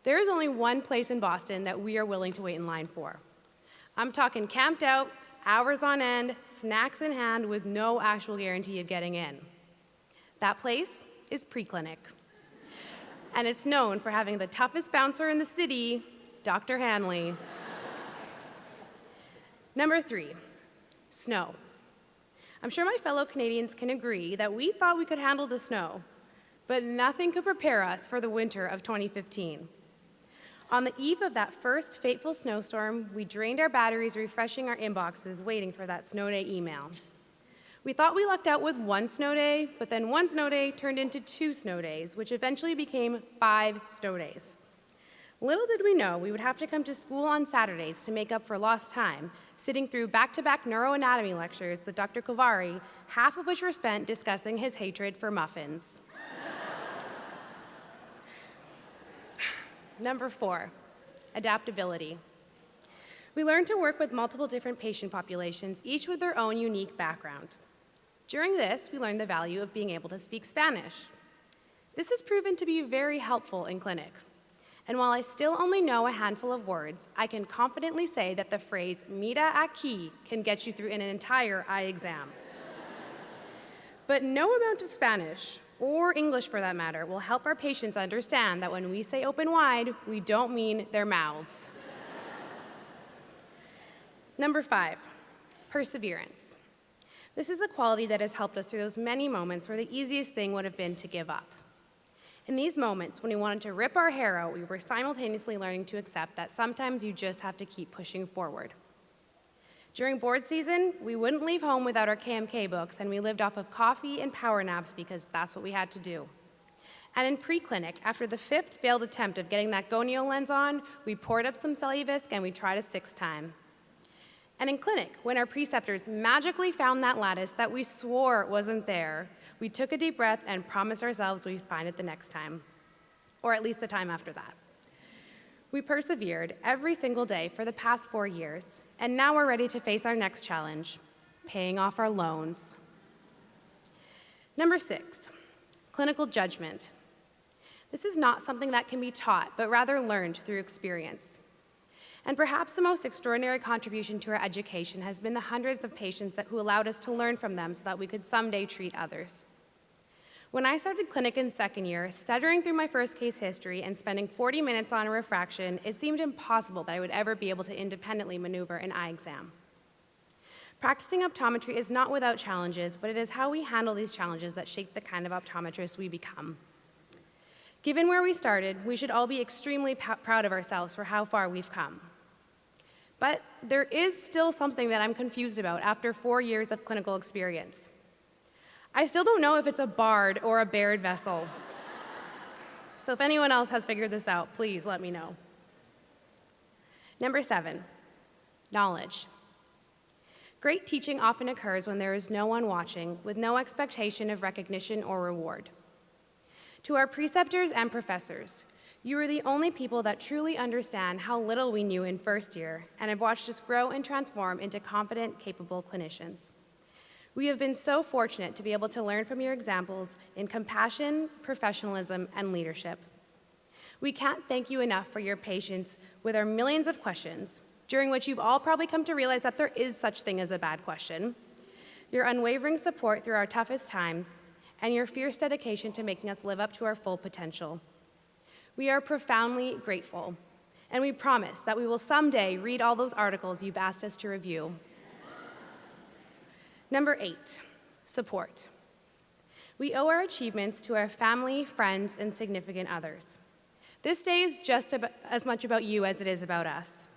There is only one place in Boston that we are willing to wait in line for. I'm talking camped out, hours on end, snacks in hand with no actual guarantee of getting in. That place is Preclinic. And it's known for having the toughest bouncer in the city, Dr. Hanley. Number 3, snow. I'm sure my fellow Canadians can agree that we thought we could handle the snow, but nothing could prepare us for the winter of 2015. On the eve of that first fateful snowstorm, we drained our batteries, refreshing our inboxes, waiting for that snow day email. We thought we lucked out with one snow day, but then one snow day turned into 2 snow days, which eventually became 5 snow days. Little did we know we would have to come to school on Saturdays to make up for lost time, sitting through back-to-back neuroanatomy lectures with Dr. Kovari, half of which were spent discussing his hatred for muffins. Number 4, adaptability. We learned to work with multiple different patient populations, each with their own unique background. During this, we learned the value of being able to speak Spanish. This has proven to be very helpful in clinic. And while I still only know a handful of words, I can confidently say that the phrase mira aquí can get you through an entire eye exam. But no amount of Spanish, or English for that matter, will help our patients understand that when we say open wide, we don't mean their mouths. Number 5, perseverance. This is a quality that has helped us through those many moments where the easiest thing would have been to give up. In these moments, when we wanted to rip our hair out, we were simultaneously learning to accept that sometimes you just have to keep pushing forward. During board season, we wouldn't leave home without our KMK books, and we lived off of coffee and power naps because that's what we had to do. And in pre-clinic, after the 5th failed attempt of getting that gonio lens on, we poured up some Celluvisc and we tried a 6th time. And in clinic, when our preceptors magically found that lattice that we swore wasn't there, we took a deep breath and promised ourselves we'd find it the next time, or at least the time after that. We persevered every single day for the past 4 years, and now we're ready to face our next challenge, paying off our loans. Number 6, clinical judgment. This is not something that can be taught, but rather learned through experience. And perhaps the most extraordinary contribution to our education has been the hundreds of patients who allowed us to learn from them so that we could someday treat others. When I started clinic in 2nd year, stuttering through my first case history and spending 40 minutes on a refraction, it seemed impossible that I would ever be able to independently maneuver an eye exam. Practicing optometry is not without challenges, but it is how we handle these challenges that shape the kind of optometrist we become. Given where we started, we should all be extremely proud of ourselves for how far we've come. But there is still something that I'm confused about after 4 years of clinical experience. I still don't know if it's a barred or a bared vessel. So if anyone else has figured this out, please let me know. Number 7, knowledge. Great teaching often occurs when there is no one watching, with no expectation of recognition or reward. To our preceptors and professors, you are the only people that truly understand how little we knew in 1st year and have watched us grow and transform into confident, capable clinicians. We have been so fortunate to be able to learn from your examples in compassion, professionalism, and leadership. We can't thank you enough for your patience with our millions of questions, during which you've all probably come to realize that there is such thing as a bad question, your unwavering support through our toughest times, and your fierce dedication to making us live up to our full potential. We are profoundly grateful, and we promise that we will someday read all those articles you've asked us to review. Number 8, support. We owe our achievements to our family, friends, and significant others. This day is just as much about you as it is about us.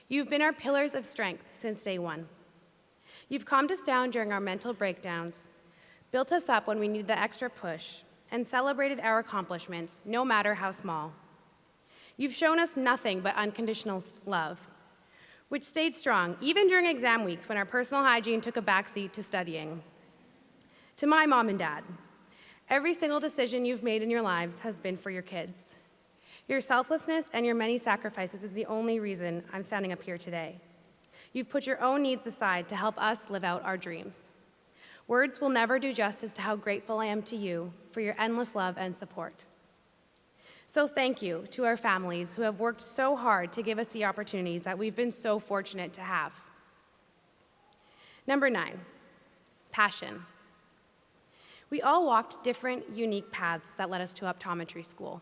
You've been our pillars of strength since day 1. You've calmed us down during our mental breakdowns, built us up when we needed the extra push, and celebrated our accomplishments, no matter how small. You've shown us nothing but unconditional love, which stayed strong even during exam weeks when our personal hygiene took a backseat to studying. To my mom and dad, every single decision you've made in your lives has been for your kids. Your selflessness and your many sacrifices is the only reason I'm standing up here today. You've put your own needs aside to help us live out our dreams. Words will never do justice to how grateful I am to you for your endless love and support. So thank you to our families who have worked so hard to give us the opportunities that we've been so fortunate to have. Number 9, passion. We all walked different, unique paths that led us to optometry school.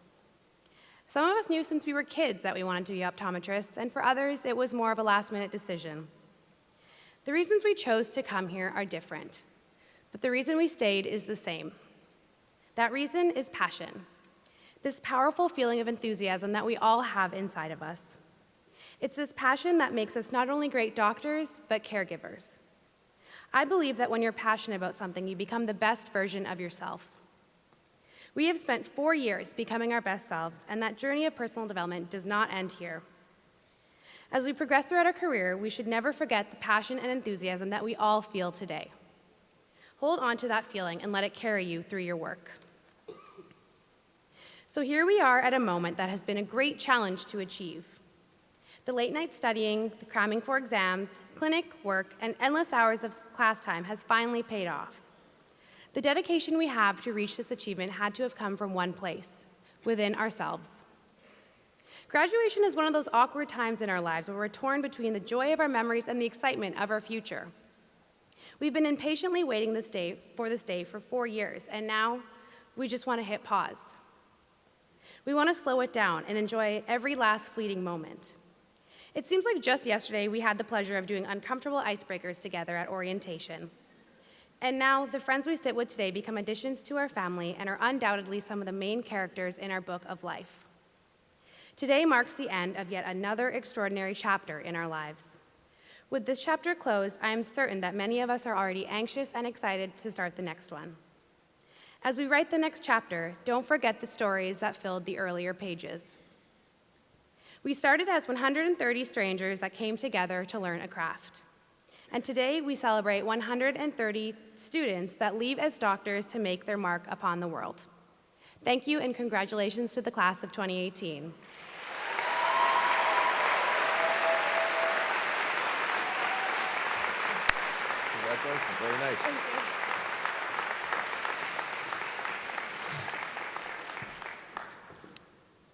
Some of us knew since we were kids that we wanted to be optometrists, and for others, it was more of a last-minute decision. The reasons we chose to come here are different, but the reason we stayed is the same. That reason is passion, this powerful feeling of enthusiasm that we all have inside of us. It's this passion that makes us not only great doctors, but caregivers. I believe that when you're passionate about something, you become the best version of yourself. We have spent 4 years becoming our best selves, and that journey of personal development does not end here. As we progress throughout our career, we should never forget the passion and enthusiasm that we all feel today. Hold on to that feeling and let it carry you through your work. So here we are at a moment that has been a great challenge to achieve. The late night studying, the cramming for exams, clinic work, and endless hours of class time has finally paid off. The dedication we have to reach this achievement had to have come from one place, within ourselves. Graduation is one of those awkward times in our lives where we're torn between the joy of our memories and the excitement of our future. We've been impatiently waiting for this day for 4 years, and now we just want to hit pause. We want to slow it down and enjoy every last fleeting moment. It seems like just yesterday we had the pleasure of doing uncomfortable icebreakers together at orientation. And now the friends we sit with today become additions to our family and are undoubtedly some of the main characters in our book of life. Today marks the end of yet another extraordinary chapter in our lives. With this chapter closed, I am certain that many of us are already anxious and excited to start the next one. As we write the next chapter, don't forget the stories that filled the earlier pages. We started as 130 strangers that came together to learn a craft. And today we celebrate 130 students that leave as doctors to make their mark upon the world. Thank you and congratulations to the class of 2018. Congratulations, very nice. Thank you.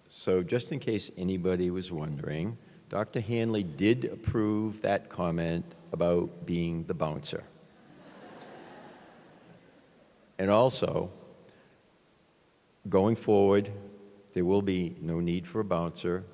So just in case anybody was wondering, Dr. Hanley did approve that comment about being the bouncer. And also, going forward, there will be no need for a bouncer.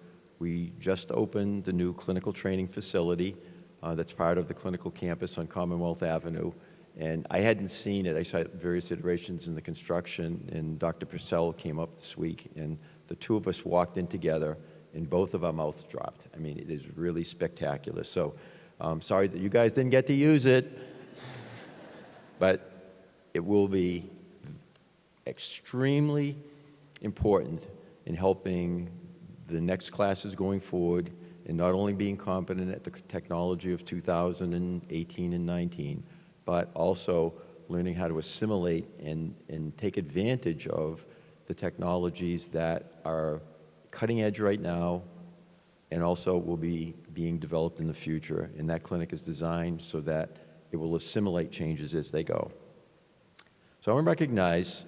We just opened the new clinical training facility that's part of the clinical campus on Commonwealth Avenue. And I hadn't seen it. I saw various iterations in the construction, and Dr. Purcell came up this week, and the two of us walked in together, and both of our mouths dropped. I mean, it is really spectacular. So I'm sorry that you guys didn't get to use it, but it will be extremely important in helping the next classes going forward, and not only being competent at the technology of 2018 and 19, but also learning how to assimilate and take advantage of the technologies that are cutting edge right now and also will be being developed in the future. And that clinic is designed so that it will assimilate changes as they go. So I want to recognize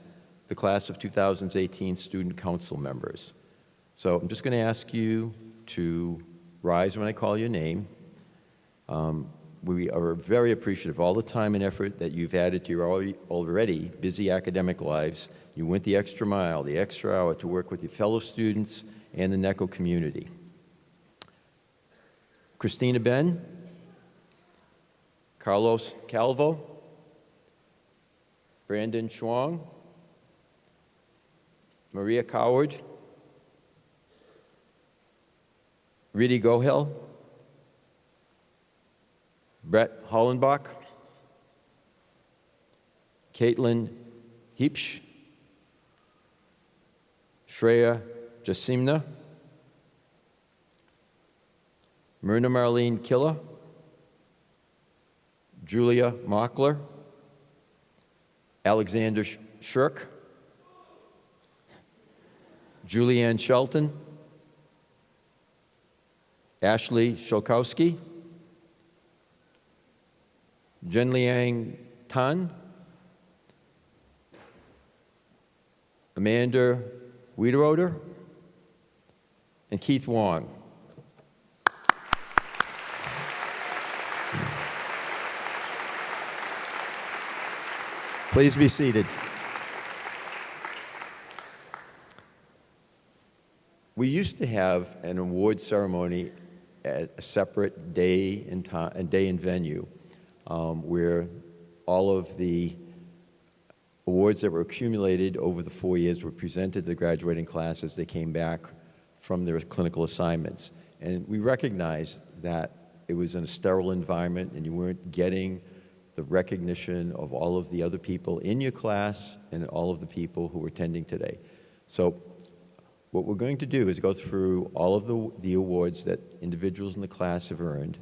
the class of 2018 student council members. So I'm just going to ask you to rise when I call your name. We are very appreciative of all the time and effort that you've added to your already busy academic lives. You went the extra mile, the extra hour to work with your fellow students and the NECO community. Christina Ben, Carlos Calvo, Brandon Schwang, Maria Coward, Riti Gohel, Brett Hollenbach, Caitlin Heapsch, Shreya Jasimna, Myrna Marlene Killa, Julia Mockler, Alexander Shirk, Julianne Shelton, Ashley Shulkowski, Zhenliang Tan, Amanda Wiederoder, and Keith Wong. Please be seated. We used to have an award ceremony at a separate day and time, and day and venue, where all of the awards that were accumulated over the 4 years were presented to the graduating class as they came back from their clinical assignments. And we recognized that it was in a sterile environment and you weren't getting the recognition of all of the other people in your class and all of the people who were attending today. So what we're going to do is go through all of the awards that individuals in the class have earned,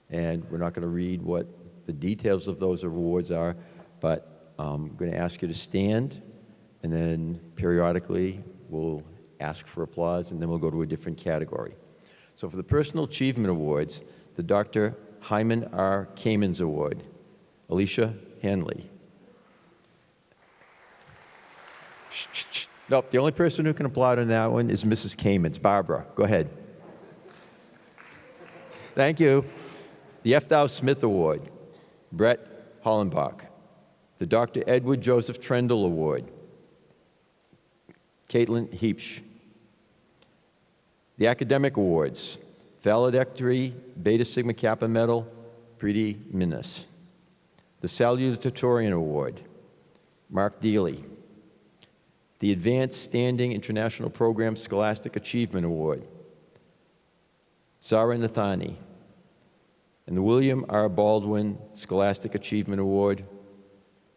and we're not going to read what the details of those awards are, but I'm going to ask you to stand, and then periodically we'll ask for applause, and then we'll go to a different category. So for the Personal Achievement Awards, the Dr. Hyman R. Kamens Award, Alicia Hanley. Nope, the only person who can applaud on that one is Mrs. Kamens. Barbara, go ahead. Thank you. The F. Dow Smith Award, Brett Hollenbach. The Dr. Edward Joseph Trendle Award, Caitlin Heapsch. The Academic Awards, Valedictory Beta Sigma Kappa Medal, Preeti Minnis. The Salutatorian Award, Mark Deely. The Advanced Standing International Program Scholastic Achievement Award, Zara Nathani. And the William R. Baldwin Scholastic Achievement Award,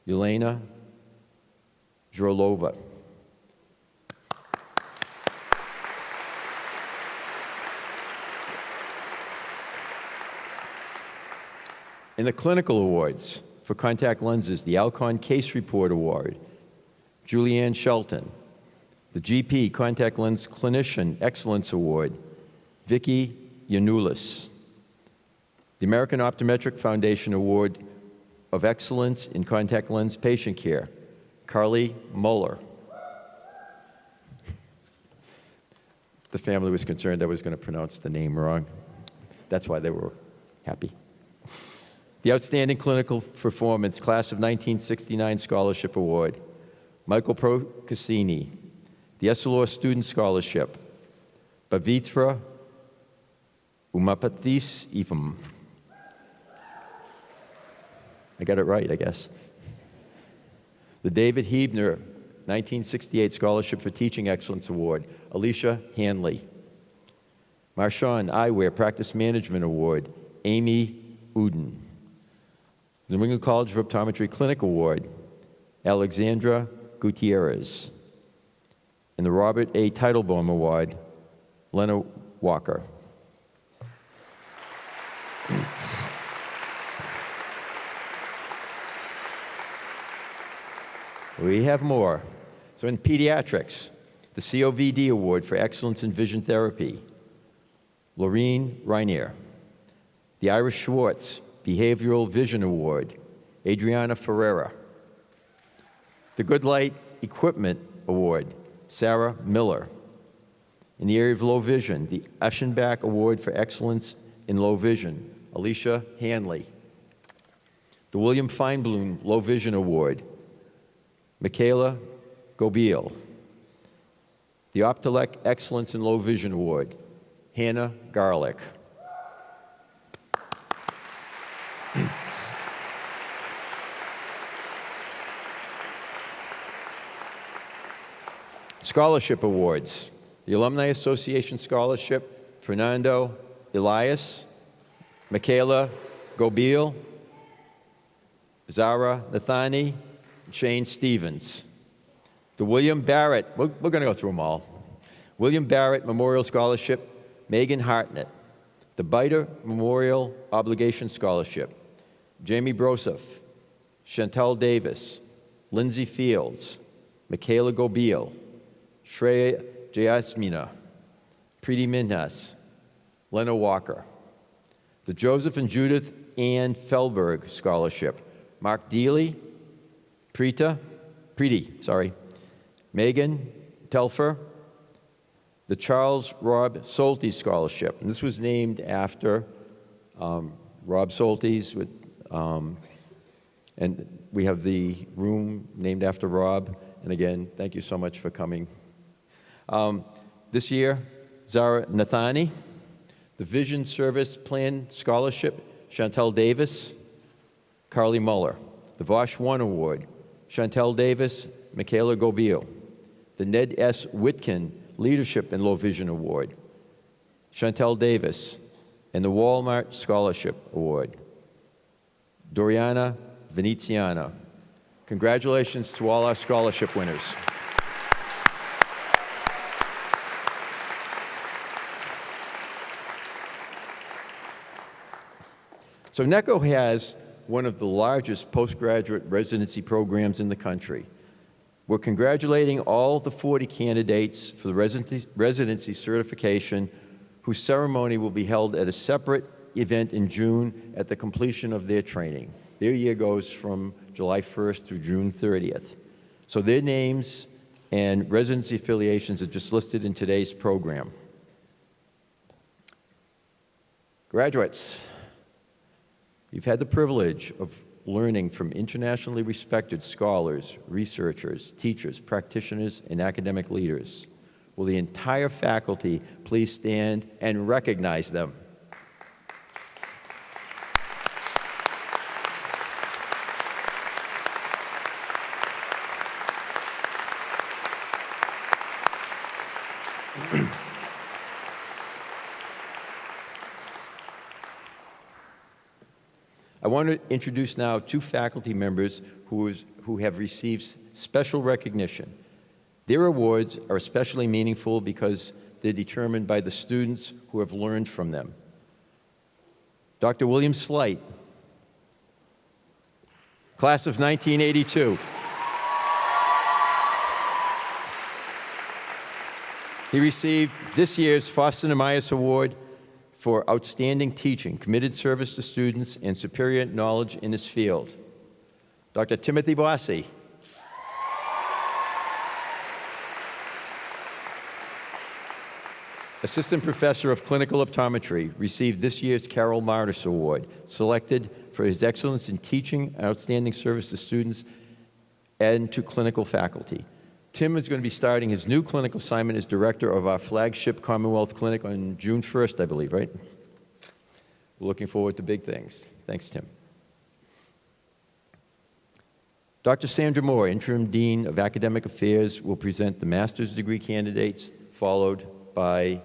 Yelena Drolova. In the Clinical Awards for contact lenses, the Alcon Case Report Award, Julianne Shelton. The GP Contact Lens Clinician Excellence Award, Vicki Yanulis. The American Optometric Foundation Award of Excellence in Contact Lens Patient Care, Carly Muller. The family was concerned I was going to pronounce the name wrong. That's why they were happy. The Outstanding Clinical Performance Class of 1969 Scholarship Award, Michael Procassini. The Essilor Student Scholarship, Bavitra Umapathis Ifam. I got it right, I guess. The David Hebner 1968 Scholarship for Teaching Excellence Award, Alicia Hanley. Marchand Eyewear Practice Management Award, Amy Uden. The New England College of Optometry Clinic Award, Alexandra Gutierrez. And the Robert A. Teitelbaum Award, Lena Walker. We have more. So in pediatrics, the COVD Award for Excellence in Vision Therapy, Laureen Reinier. The Ira Schwartz Behavioral Vision Award, Adriana Ferreira. The Good Light Equipment Award, Sarah Miller. In the area of low vision, the Eschenbach Award for Excellence in Low Vision, Alicia Hanley. The William Feinblum Low Vision Award, Michaela Gobiel. The Optelec Excellence in Low Vision Award, Hannah Garlick. Scholarship Awards. The Alumni Association Scholarship, Fernando Elias, Michaela Gobiel, Zara Nathani, Shane Stevens. The William Barrett, we're going to go through them all. William Barrett Memorial Scholarship, Megan Hartnett. The Biter Memorial Obligation Scholarship, Jamie Broseph, Chantal Davis, Lindsay Fields, Michaela Gobiel, Shreya Jayasmina, Preeti Minhas, Lena Walker. The Joseph and Judith Ann Felberg Scholarship, Mark Deely, Preeti, Megan Telfer. The Charles Rob Soltis Scholarship, and this was named after Rob Soltis, and we have the room named after Rob. And again, thank you so much for coming. This year, Zara Nathani. The Vision Service Plan Scholarship, Chantel Davis. Carly Muller. The Vosh 1 Award, Chantel Davis, Michaela Gobio. The Ned S. Whitkin Leadership and Low Vision Award, Chantel Davis. And the Walmart Scholarship Award, Doriana Veneziana. Congratulations to all our scholarship winners. So NECO has one of the largest postgraduate residency programs in the country. We're congratulating all the 40 candidates for the residency certification, whose ceremony will be held at a separate event in June at the completion of their training. Their year goes from July 1st through June 30th. So their names and residency affiliations are just listed in today's program. Graduates, you've had the privilege of learning from internationally respected scholars, researchers, teachers, practitioners, and academic leaders. Will the entire faculty please stand and recognize them? I want to introduce now two faculty members who have received special recognition. Their awards are especially meaningful because they're determined by the students who have learned from them. Dr. William Slight, class of 1982. He received this year's Faustina Myers Award for outstanding teaching, committed service to students, and superior knowledge in his field. Dr. Timothy Bossi. Assistant Professor of Clinical Optometry, received this year's Carol Martis Award, selected for his excellence in teaching and outstanding service to students and to clinical faculty. Tim is going to be starting his new clinical assignment as director of our flagship Commonwealth Clinic on June 1st, I believe, right? We're looking forward to big things. Thanks, Tim. Dr. Sandra Moore, Interim Dean of Academic Affairs, will present the master's degree candidates, followed by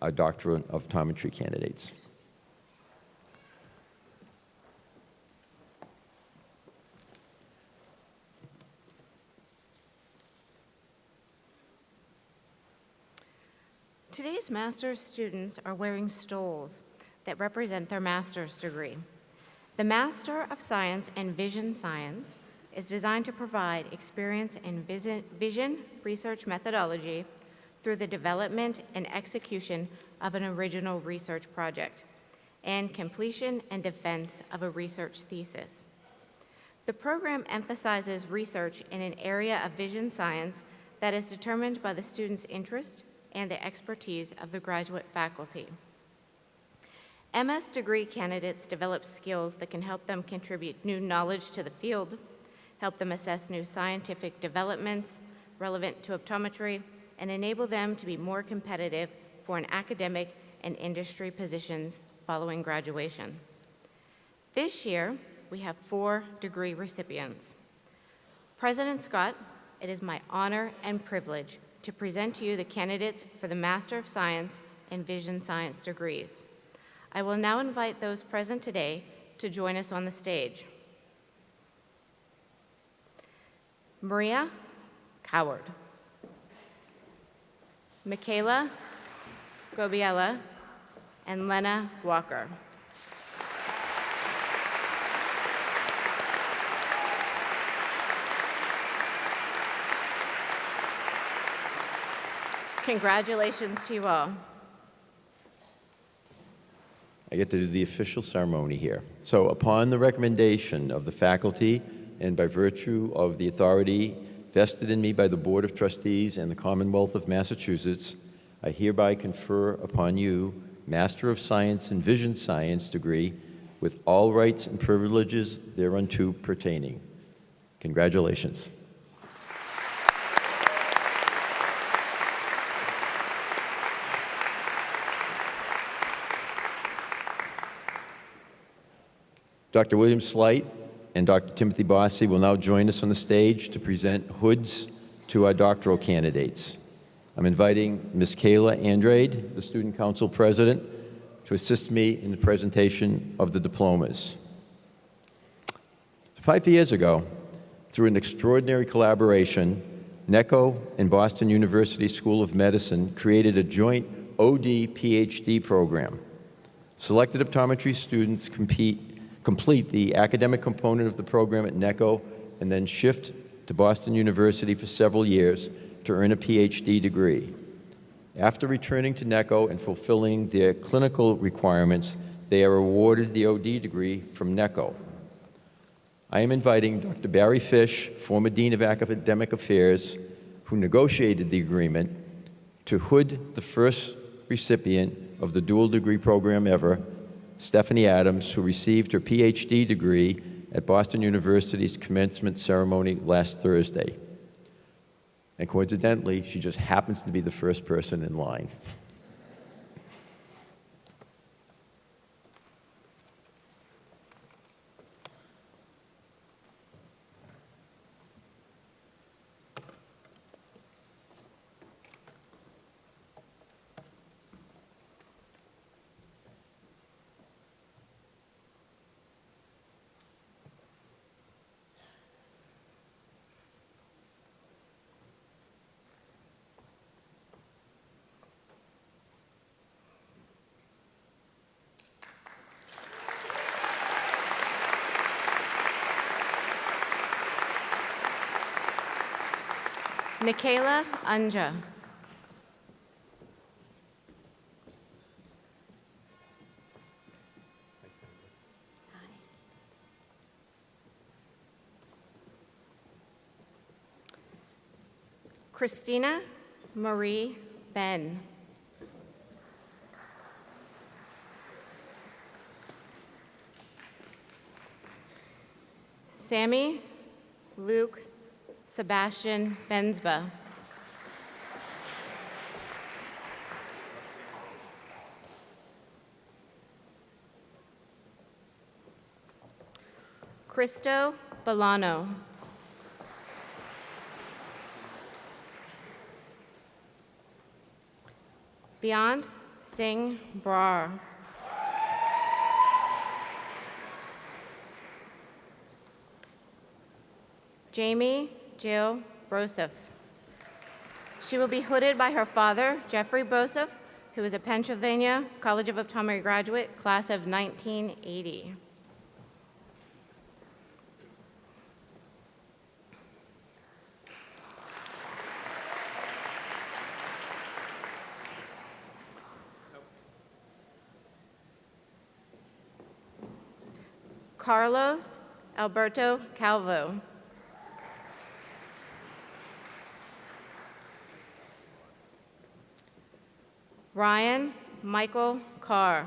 our doctorate of optometry candidates. Today's master's students are wearing stoles that represent their master's degree. The Master of Science in Vision Science is designed to provide experience in vision research methodology through the development and execution of an original research project and completion and defense of a research thesis. The program emphasizes research in an area of vision science that is determined by the student's interest and the expertise of the graduate faculty. MS degree candidates develop skills that can help them contribute new knowledge to the field, help them assess new scientific developments relevant to optometry, and enable them to be more competitive for an academic and industry positions following graduation. This year, we have 4 degree recipients. President Scott, it is my honor and privilege to present to you the candidates for the Master of Science in Vision Science degrees. I will now invite those present today to join us on the stage. Maria Coward, Michaela Gobiela, and Lena Walker. Congratulations to you all. I get to do the official ceremony here. So upon the recommendation of the faculty and by virtue of the authority vested in me by the Board of Trustees and the Commonwealth of Massachusetts, I hereby confer upon you Master of Science in Vision Science degree with all rights and privileges thereunto pertaining. Congratulations. Dr. William Slight and Dr. Timothy Bossi will now join us on the stage to present hoods to our doctoral candidates. I'm inviting Ms. Kayla Andrade, the Student Council President, to assist me in the presentation of the diplomas. 5 years ago, through an extraordinary collaboration, NECO and Boston University School of Medicine created a joint OD-PhD program. Selected optometry students complete the academic component of the program at NECO and then shift to Boston University for several years to earn a PhD degree. After returning to NECO and fulfilling their clinical requirements, they are awarded the OD degree from NECO. I am inviting Dr. Barry Fish, former Dean of Academic Affairs, who negotiated the agreement, to hood the first recipient of the dual degree program ever, Stephanie Adams, who received her PhD degree at Boston University's commencement ceremony last Thursday. And coincidentally, she just happens to be the first person in line. Nikayla Unja. Christina Marie Ben. Sammy Luke Sebastian Benzba. Cristo Bolano. Beyond Singh Brar. Jamie Jill Broseph. She will be hooded by her father, Jeffrey Broseph, who is a Pennsylvania College of Optometry graduate, class of 1980. Carlos Alberto Calvo. Ryan Michael Carr.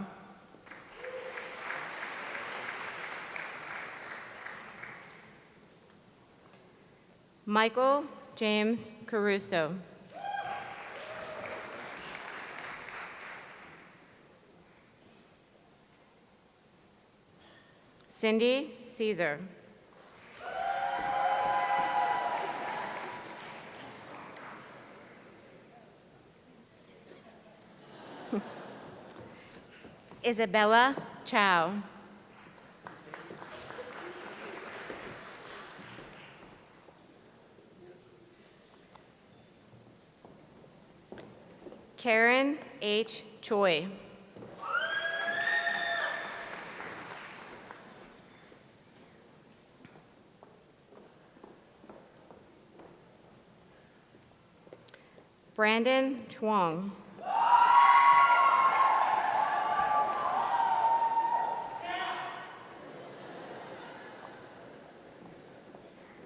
Michael James Caruso. Cindy Caesar. Isabella Chow. Karen H. Choi. Brandon Chuang.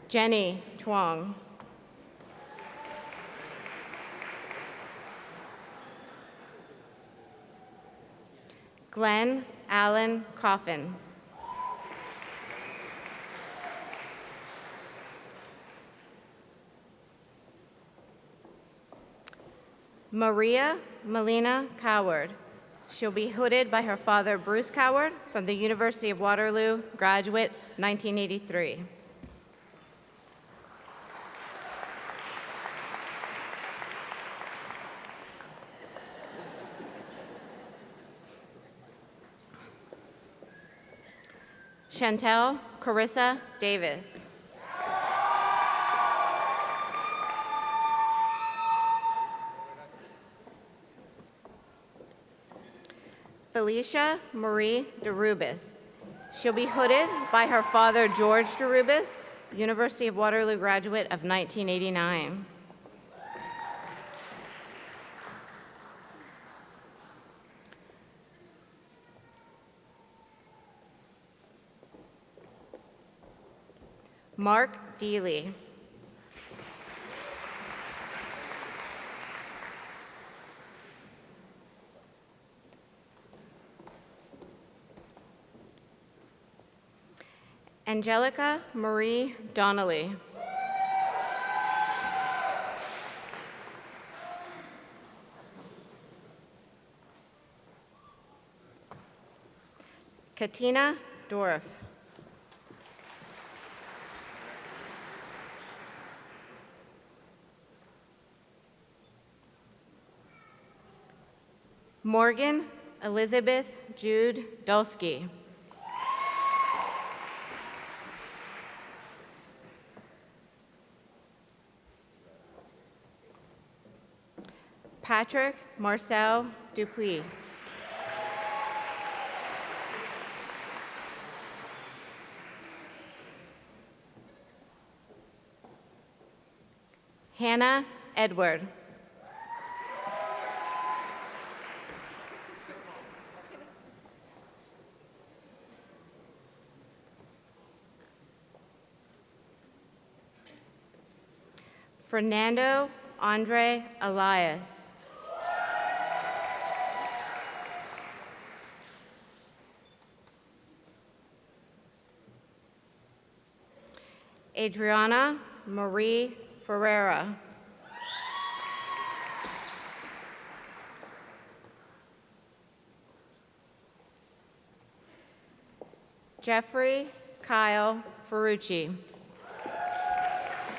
Jenny Chuang. Glenn Allen Coffin. Maria Melina Coward. She'll be hooded by her father, Bruce Coward, from the University of Waterloo, graduate, 1983. Chantel Carissa Davis. Felicia Marie DeRubis. She'll be hooded by her father, George DeRubis, University of Waterloo graduate of 1989. Mark Deely. Angelica Marie Donnelly. Katina Dorff. Morgan Elizabeth Jude Dulski. Patrick Marcel Dupuis. Hannah Edward. Fernando Andre Elias. Adriana Marie Ferreira. Jeffrey Kyle Ferrucci.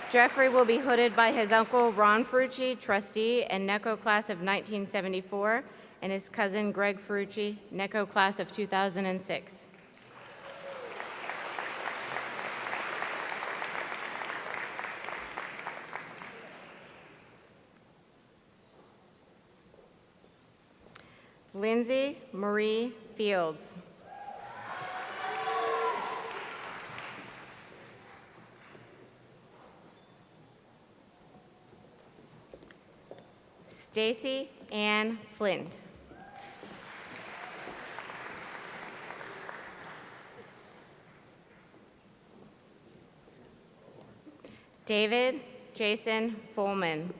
Jeffrey will be hooded by his uncle Ron Ferrucci, trustee and NECO class of 1974, and his cousin Greg Ferrucci, NECO class of 2006. Lindsay Marie Fields. Stacy Ann Flint. David Jason Folman.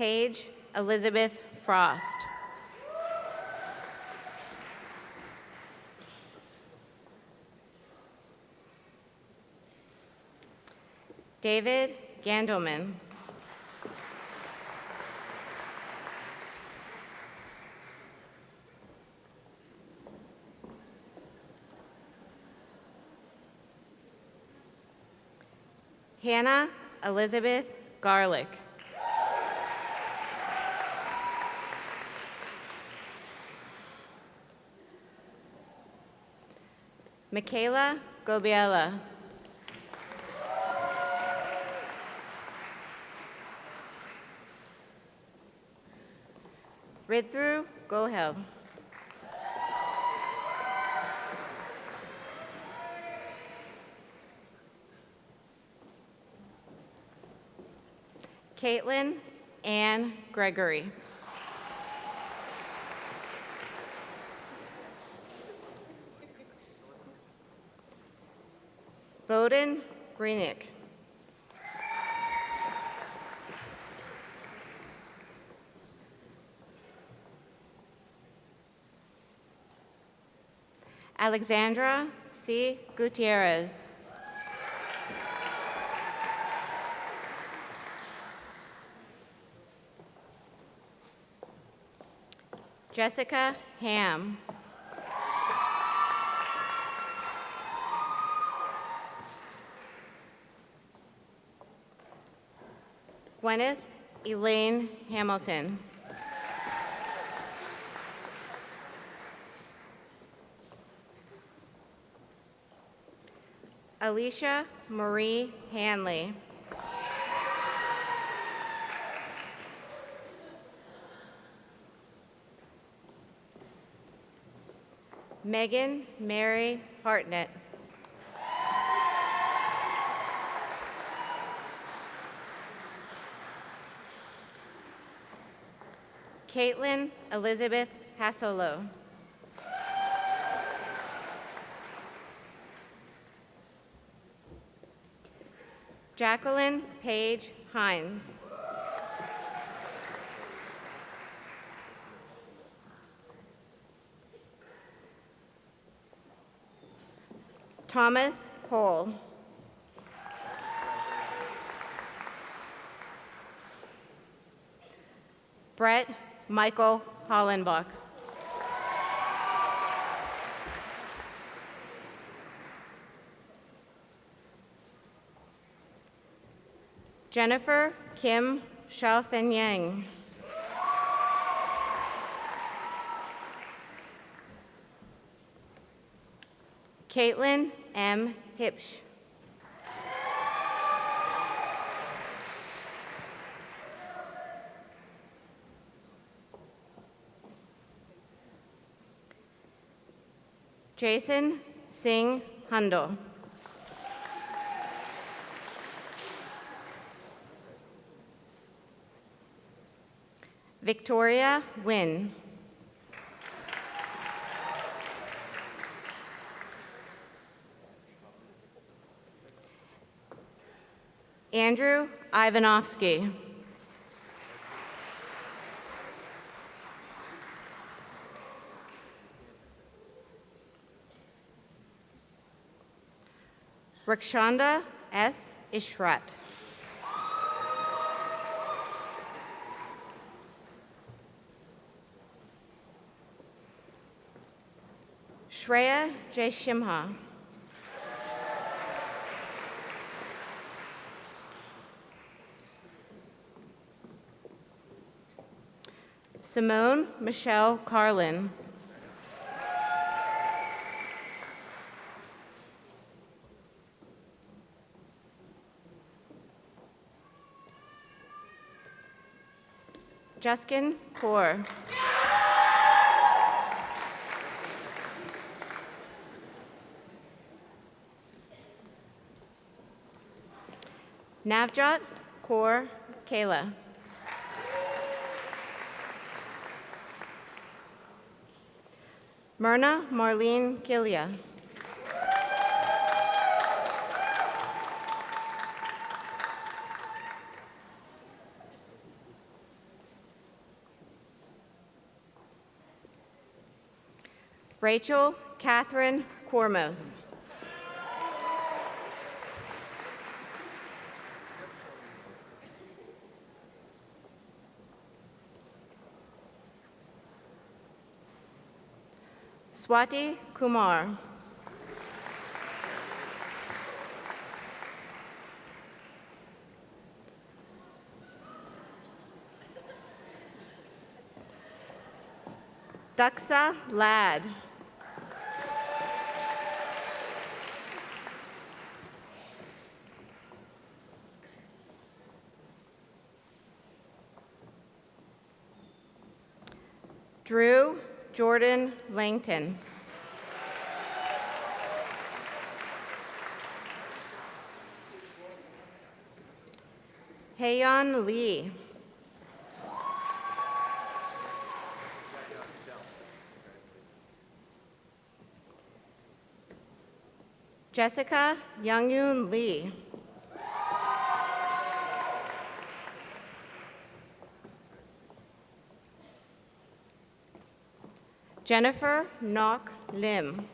Paige Elizabeth Frost. David Gandelman. Hannah Elizabeth Garlick. Michaela Gobiela. Ridthrough Gohel. Caitlin Ann Gregory. Bowden Greenick. Alexandra C. Gutierrez. Jessica Ham. Gwyneth Elaine Hamilton. Alicia Marie Hanley. Megan Mary Hartnett. Caitlin Elizabeth Hassolo. Jacqueline Paige Hines. Thomas Hole. Brett Michael Hollenbach. Jennifer Kim Xiaofenyang. Caitlin M. Hipsch. Jason Singh Handel. Victoria Wynn. Andrew Ivanovsky. Rakshanda S. Ishrat. Shreya Jayshimha. Simone Michelle Carlin. Justin Kaur. Navjot Kaur Kayla. Myrna Marlene Killia. Rachel Catherine Cormos. Swati Kumar. Daksa Ladd. Drew Jordan Langton. Hayon Lee. Jessica Youngyun Lee. Jennifer Nok Lim.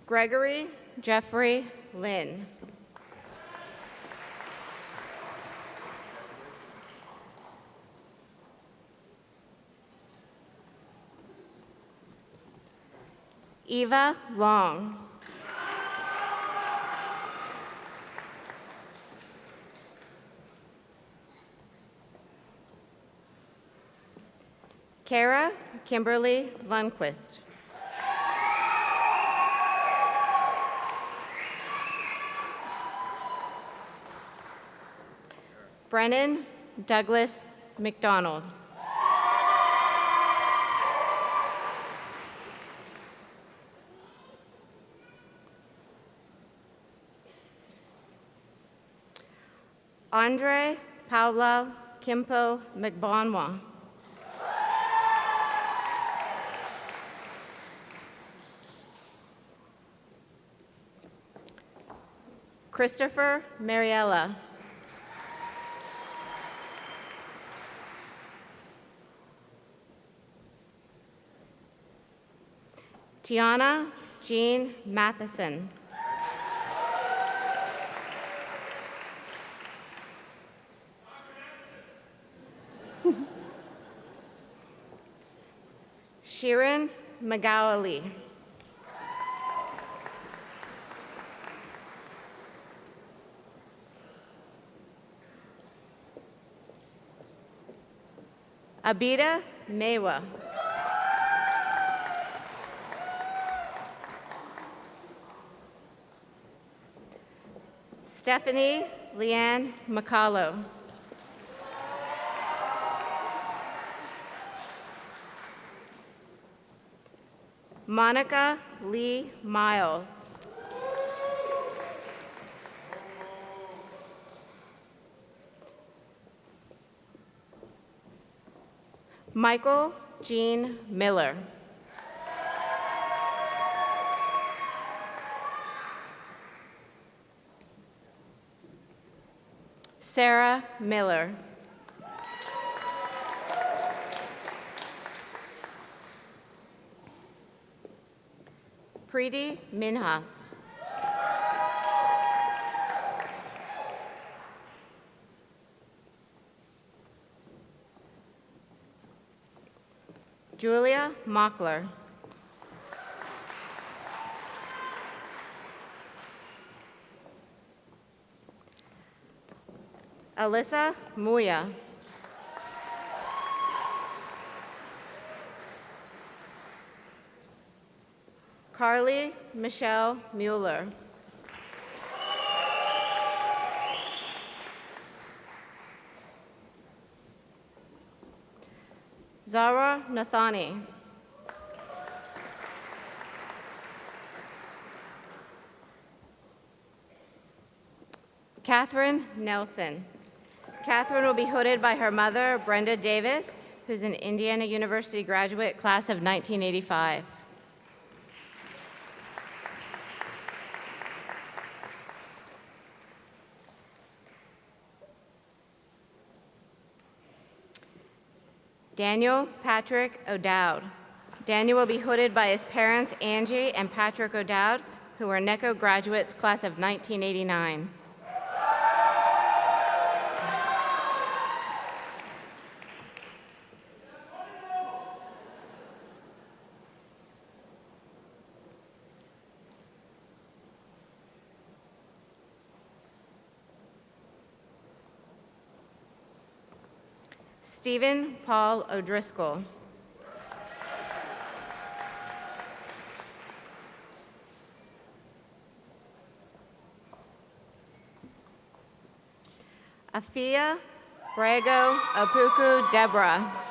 Gregory Jeffrey Lin. Eva Long. Kara Kimberly Lundquist. Brennan Douglas McDonald. Andre Paula Kimpo McBonwa. Christopher Mariella. Tiana Jean Matheson. Shirin McGowley. Abida Mewa. Stephanie Leanne McCallow. Monica Lee Miles. Michael Jean Miller. Sarah Miller. Preeti Minhas. Julia Mockler. Alyssa Muya. Carly Michelle Mueller. Zara Nathani. Catherine Nelson. Catherine will be hooded by her mother, Brenda Davis, who's an Indiana University graduate, class of 1985. Daniel Patrick O'Dowd. Daniel will be hooded by his parents, Angie and Patrick O'Dowd, who are NECO graduates, class of 1989. Stephen Paul O'Driscoll. Afia Brago Apuku Deborah.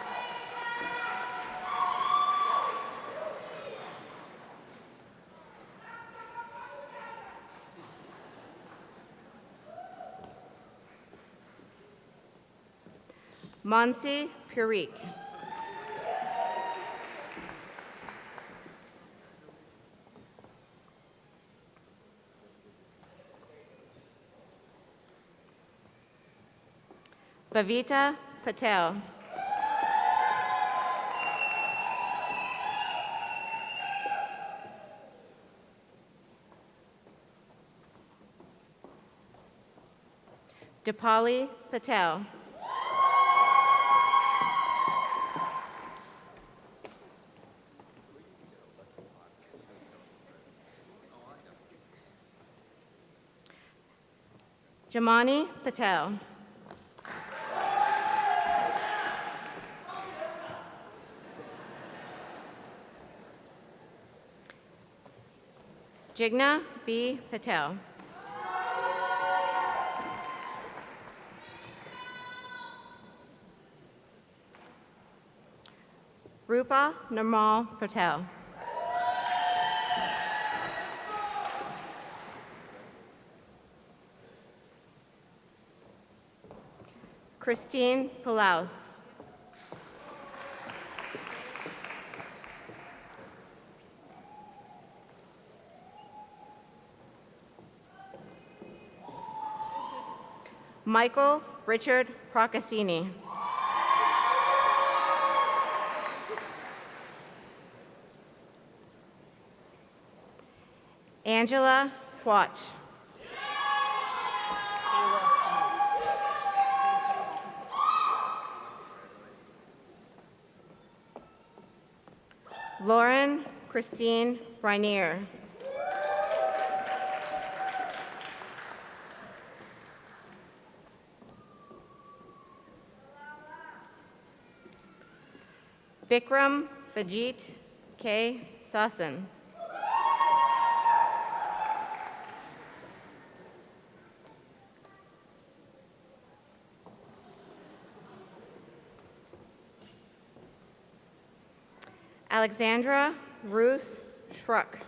Monsi Purik. Bhavita Patel. Dipali Patel. Jamani Patel. Jigna B. Patel. Rupa Nirmal Patel. Christine Palaus. Michael Richard Procaccini. Angela Quach. Lauren Christine Rainier. Bikram Bajit K. Sasan. Alexandra Ruth Schruck.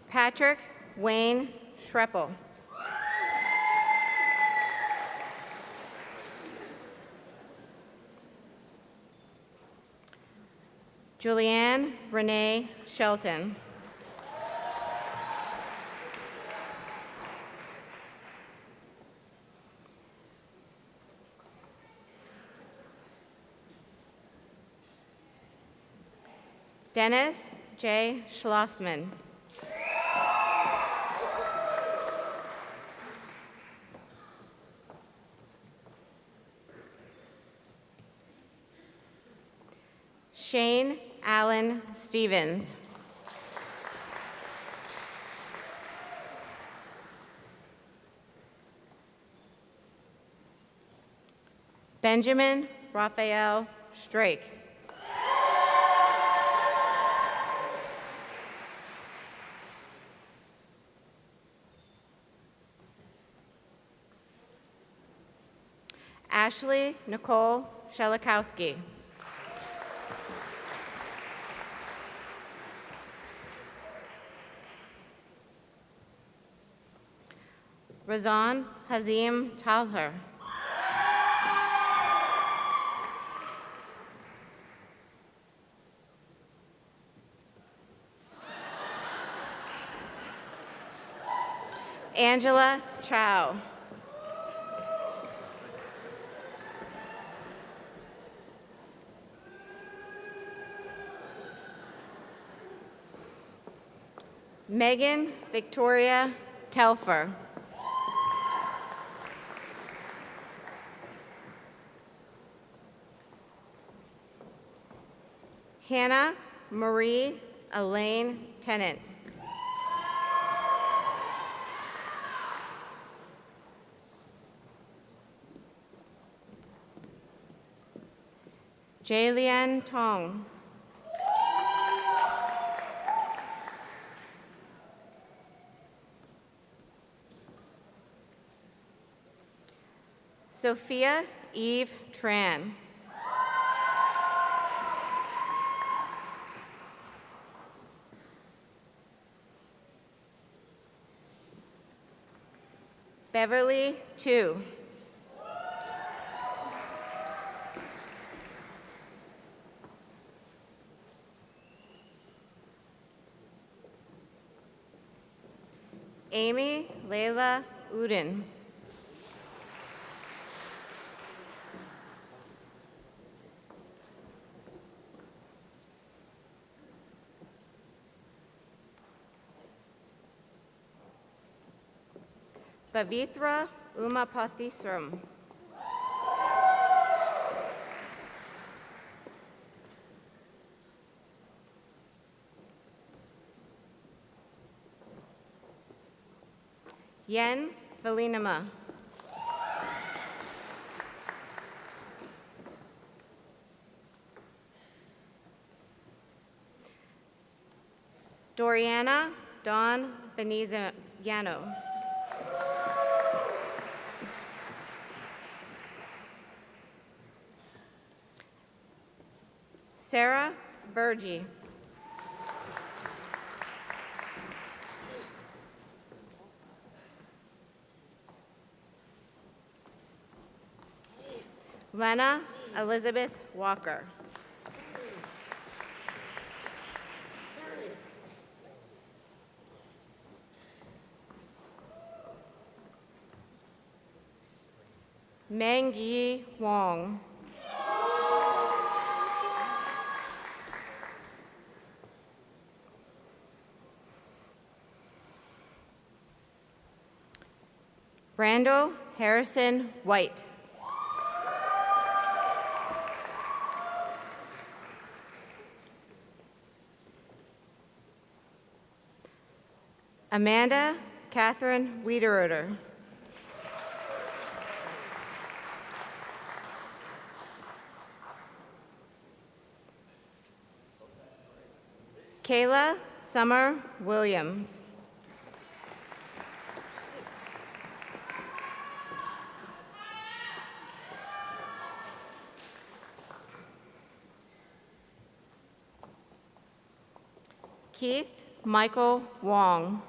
Patrick Wayne Schreppel. Julianne Renee Shelton. Dennis J. Schlossman. Shane Allen Stevens. Benjamin Raphael Strake. Ashley Nicole Shelikowski. Razan Hazim Talher. Angela Chow. Megan Victoria Telfer. Hannah Marie Elaine Tennant. Jaylien Tong. Sophia Eve Tran. Beverly Tu. Amy Layla Uden. Pavitra Umapathisram. Yen Valinama. Doriana Dawn Veneziano. Sarah Burgi. Lena Elizabeth Walker. Meng Yi Wong. Brando Harrison White. Amanda Catherine Wiederoder. Kayla Summer Williams. Keith Michael Wong.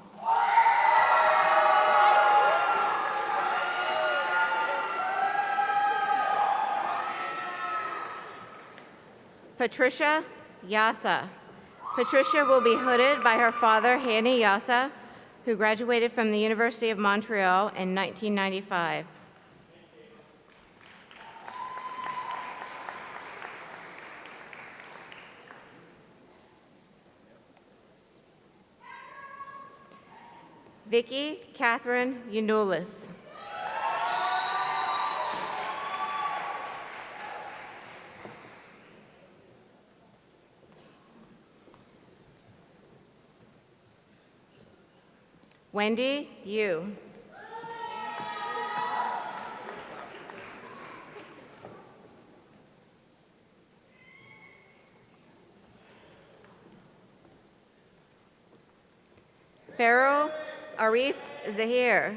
Patricia Yasa. Patricia will be hooded by her father, Hani Yasa, who graduated from the University of Montreal in 1995. Vicky Catherine Yanulis. Wendy Yu. Farrell Arif Zahir.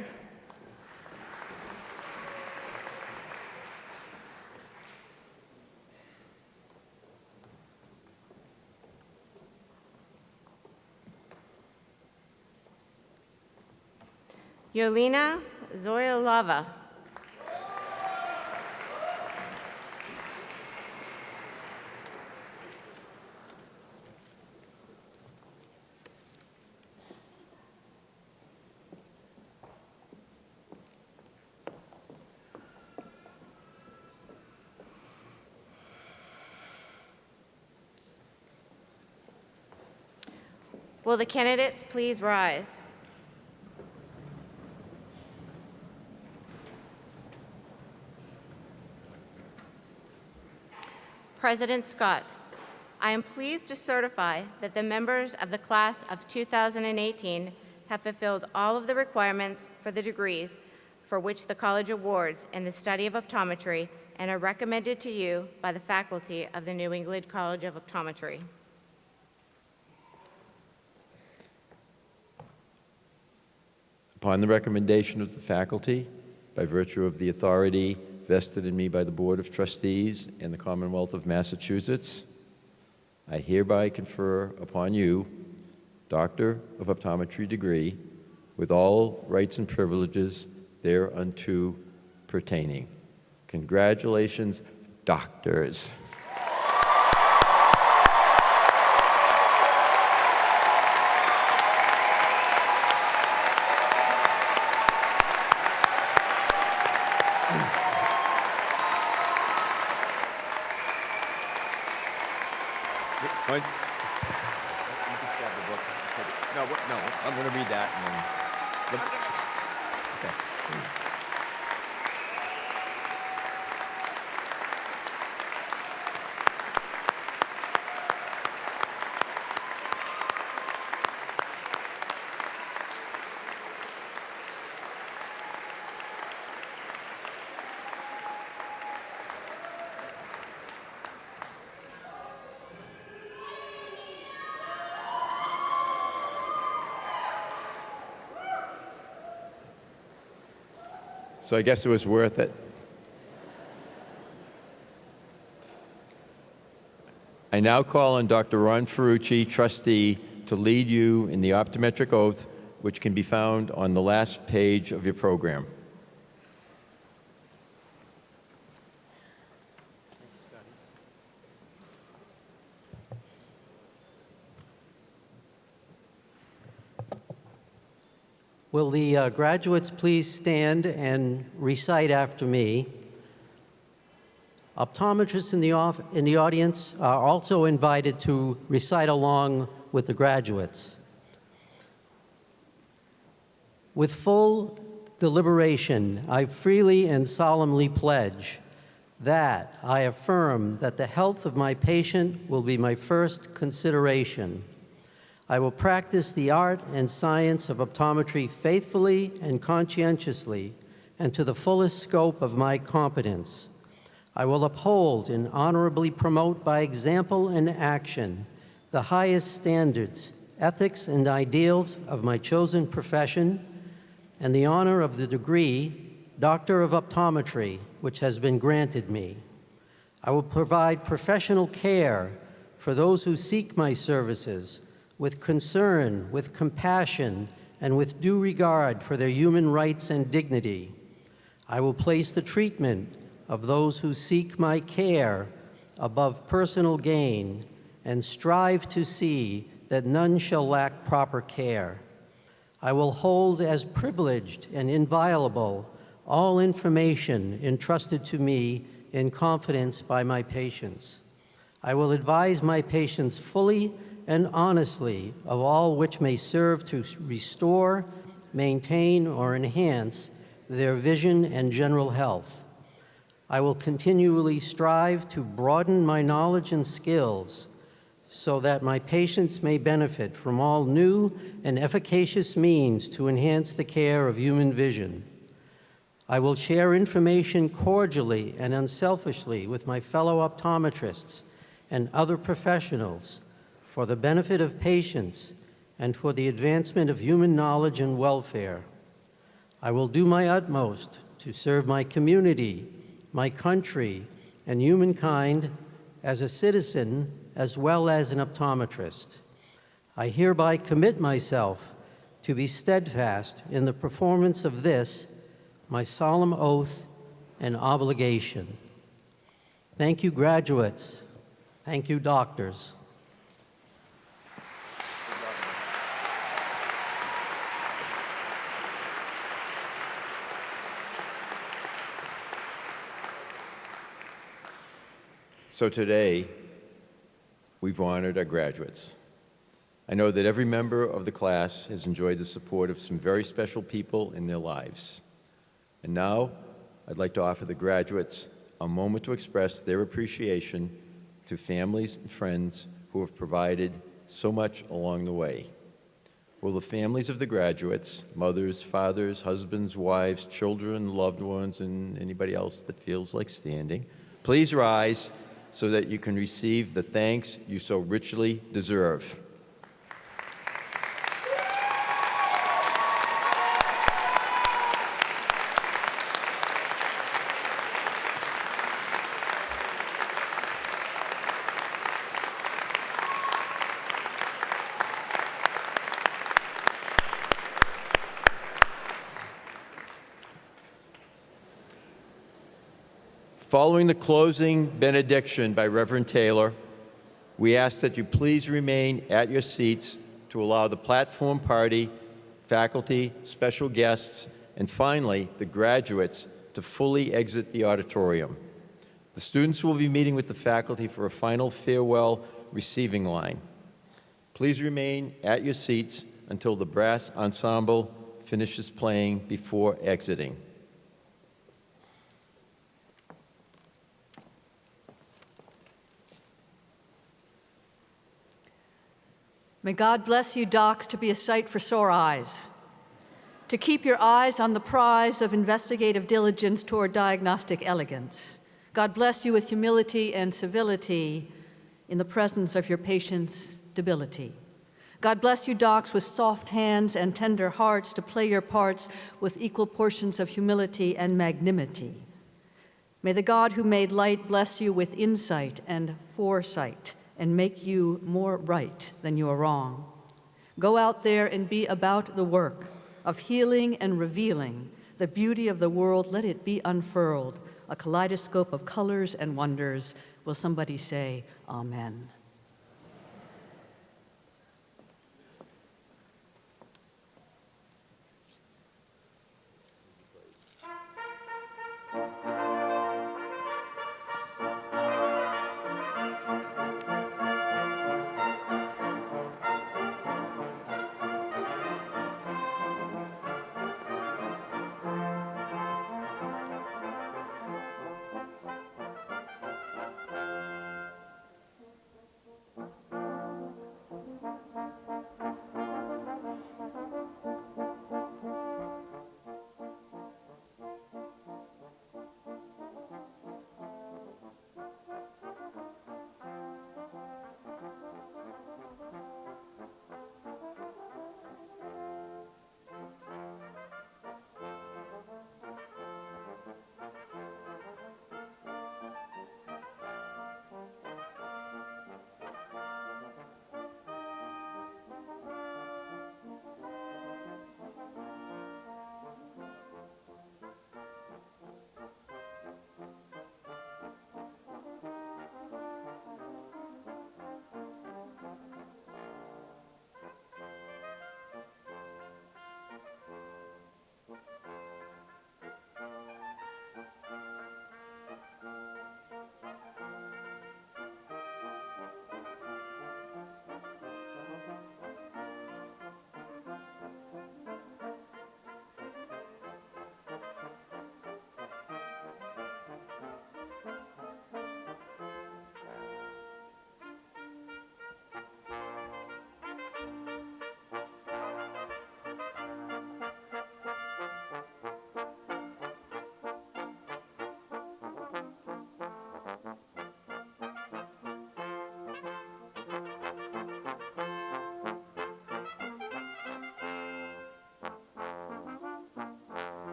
Yolina Zoilava. Will the candidates please rise? President Scott, I am pleased to certify that the members of the class of 2018 have fulfilled all of the requirements for the degrees for which the college awards in the study of optometry and are recommended to you by the faculty of the New England College of Optometry. Upon the recommendation of the faculty, by virtue of the authority vested in me by the Board of Trustees and the Commonwealth of Massachusetts, I hereby confer upon you Doctor of Optometry degree with all rights and privileges thereunto pertaining. Congratulations, doctors. What? You just grab the book. No, I'm going to read that and then. Okay. So I guess it was worth it. I now call on Dr. Ron Ferrucci, trustee, to lead you in the optometric oath, which can be found on the last page of your program. Will the graduates please stand and recite after me? Optometrists in the audience are also invited to recite along with the graduates. With full deliberation, I freely and solemnly pledge that I affirm that the health of my patient will be my first consideration. I will practice the art and science of optometry faithfully and conscientiously and to the fullest scope of my competence. I will uphold and honorably promote by example and action the highest standards, ethics, and ideals of my chosen profession and the honor of the degree Doctor of Optometry, which has been granted me. I will provide professional care for those who seek my services with concern, with compassion, and with due regard for their human rights and dignity. I will place the treatment of those who seek my care above personal gain and strive to see that none shall lack proper care. I will hold as privileged and inviolable all information entrusted to me in confidence by my patients. I will advise my patients fully and honestly of all which may serve to restore, maintain, or enhance their vision and general health. I will continually strive to broaden my knowledge and skills so that my patients may benefit from all new and efficacious means to enhance the care of human vision. I will share information cordially and unselfishly with my fellow optometrists and other professionals for the benefit of patients and for the advancement of human knowledge and welfare. I will do my utmost to serve my community, my country, and humankind as a citizen as well as an optometrist. I hereby commit myself to be steadfast in the performance of this, my solemn oath and obligation. Thank you, graduates. Thank you, doctors. So today, we've honored our graduates. I know that every member of the class has enjoyed the support of some very special people in their lives. And now, I'd like to offer the graduates a moment to express their appreciation to families and friends who have provided so much along the way. Will the families of the graduates, mothers, fathers, husbands, wives, children, loved ones, and anybody else that feels like standing, please rise so that you can receive the thanks you so richly deserve. Following the closing benediction by Reverend Taylor, we ask that you please remain at your seats to allow the platform party, faculty, special guests, and finally, the graduates to fully exit the auditorium. The students will be meeting with the faculty for a final farewell receiving line. Please remain at your seats until the brass ensemble finishes playing before exiting. May God bless you, docs, to be a sight for sore eyes, to keep your eyes on the prize of investigative diligence toward diagnostic elegance. God bless you with humility and civility in the presence of your patient's debility. God bless you, docs, with soft hands and tender hearts to play your parts with equal portions of humility and magnanimity. May the God who made light bless you with insight and foresight and make you more right than you are wrong. Go out there and be about the work of healing and revealing the beauty of the world. Let it be unfurled, a kaleidoscope of colors and wonders. Will somebody say, Amen?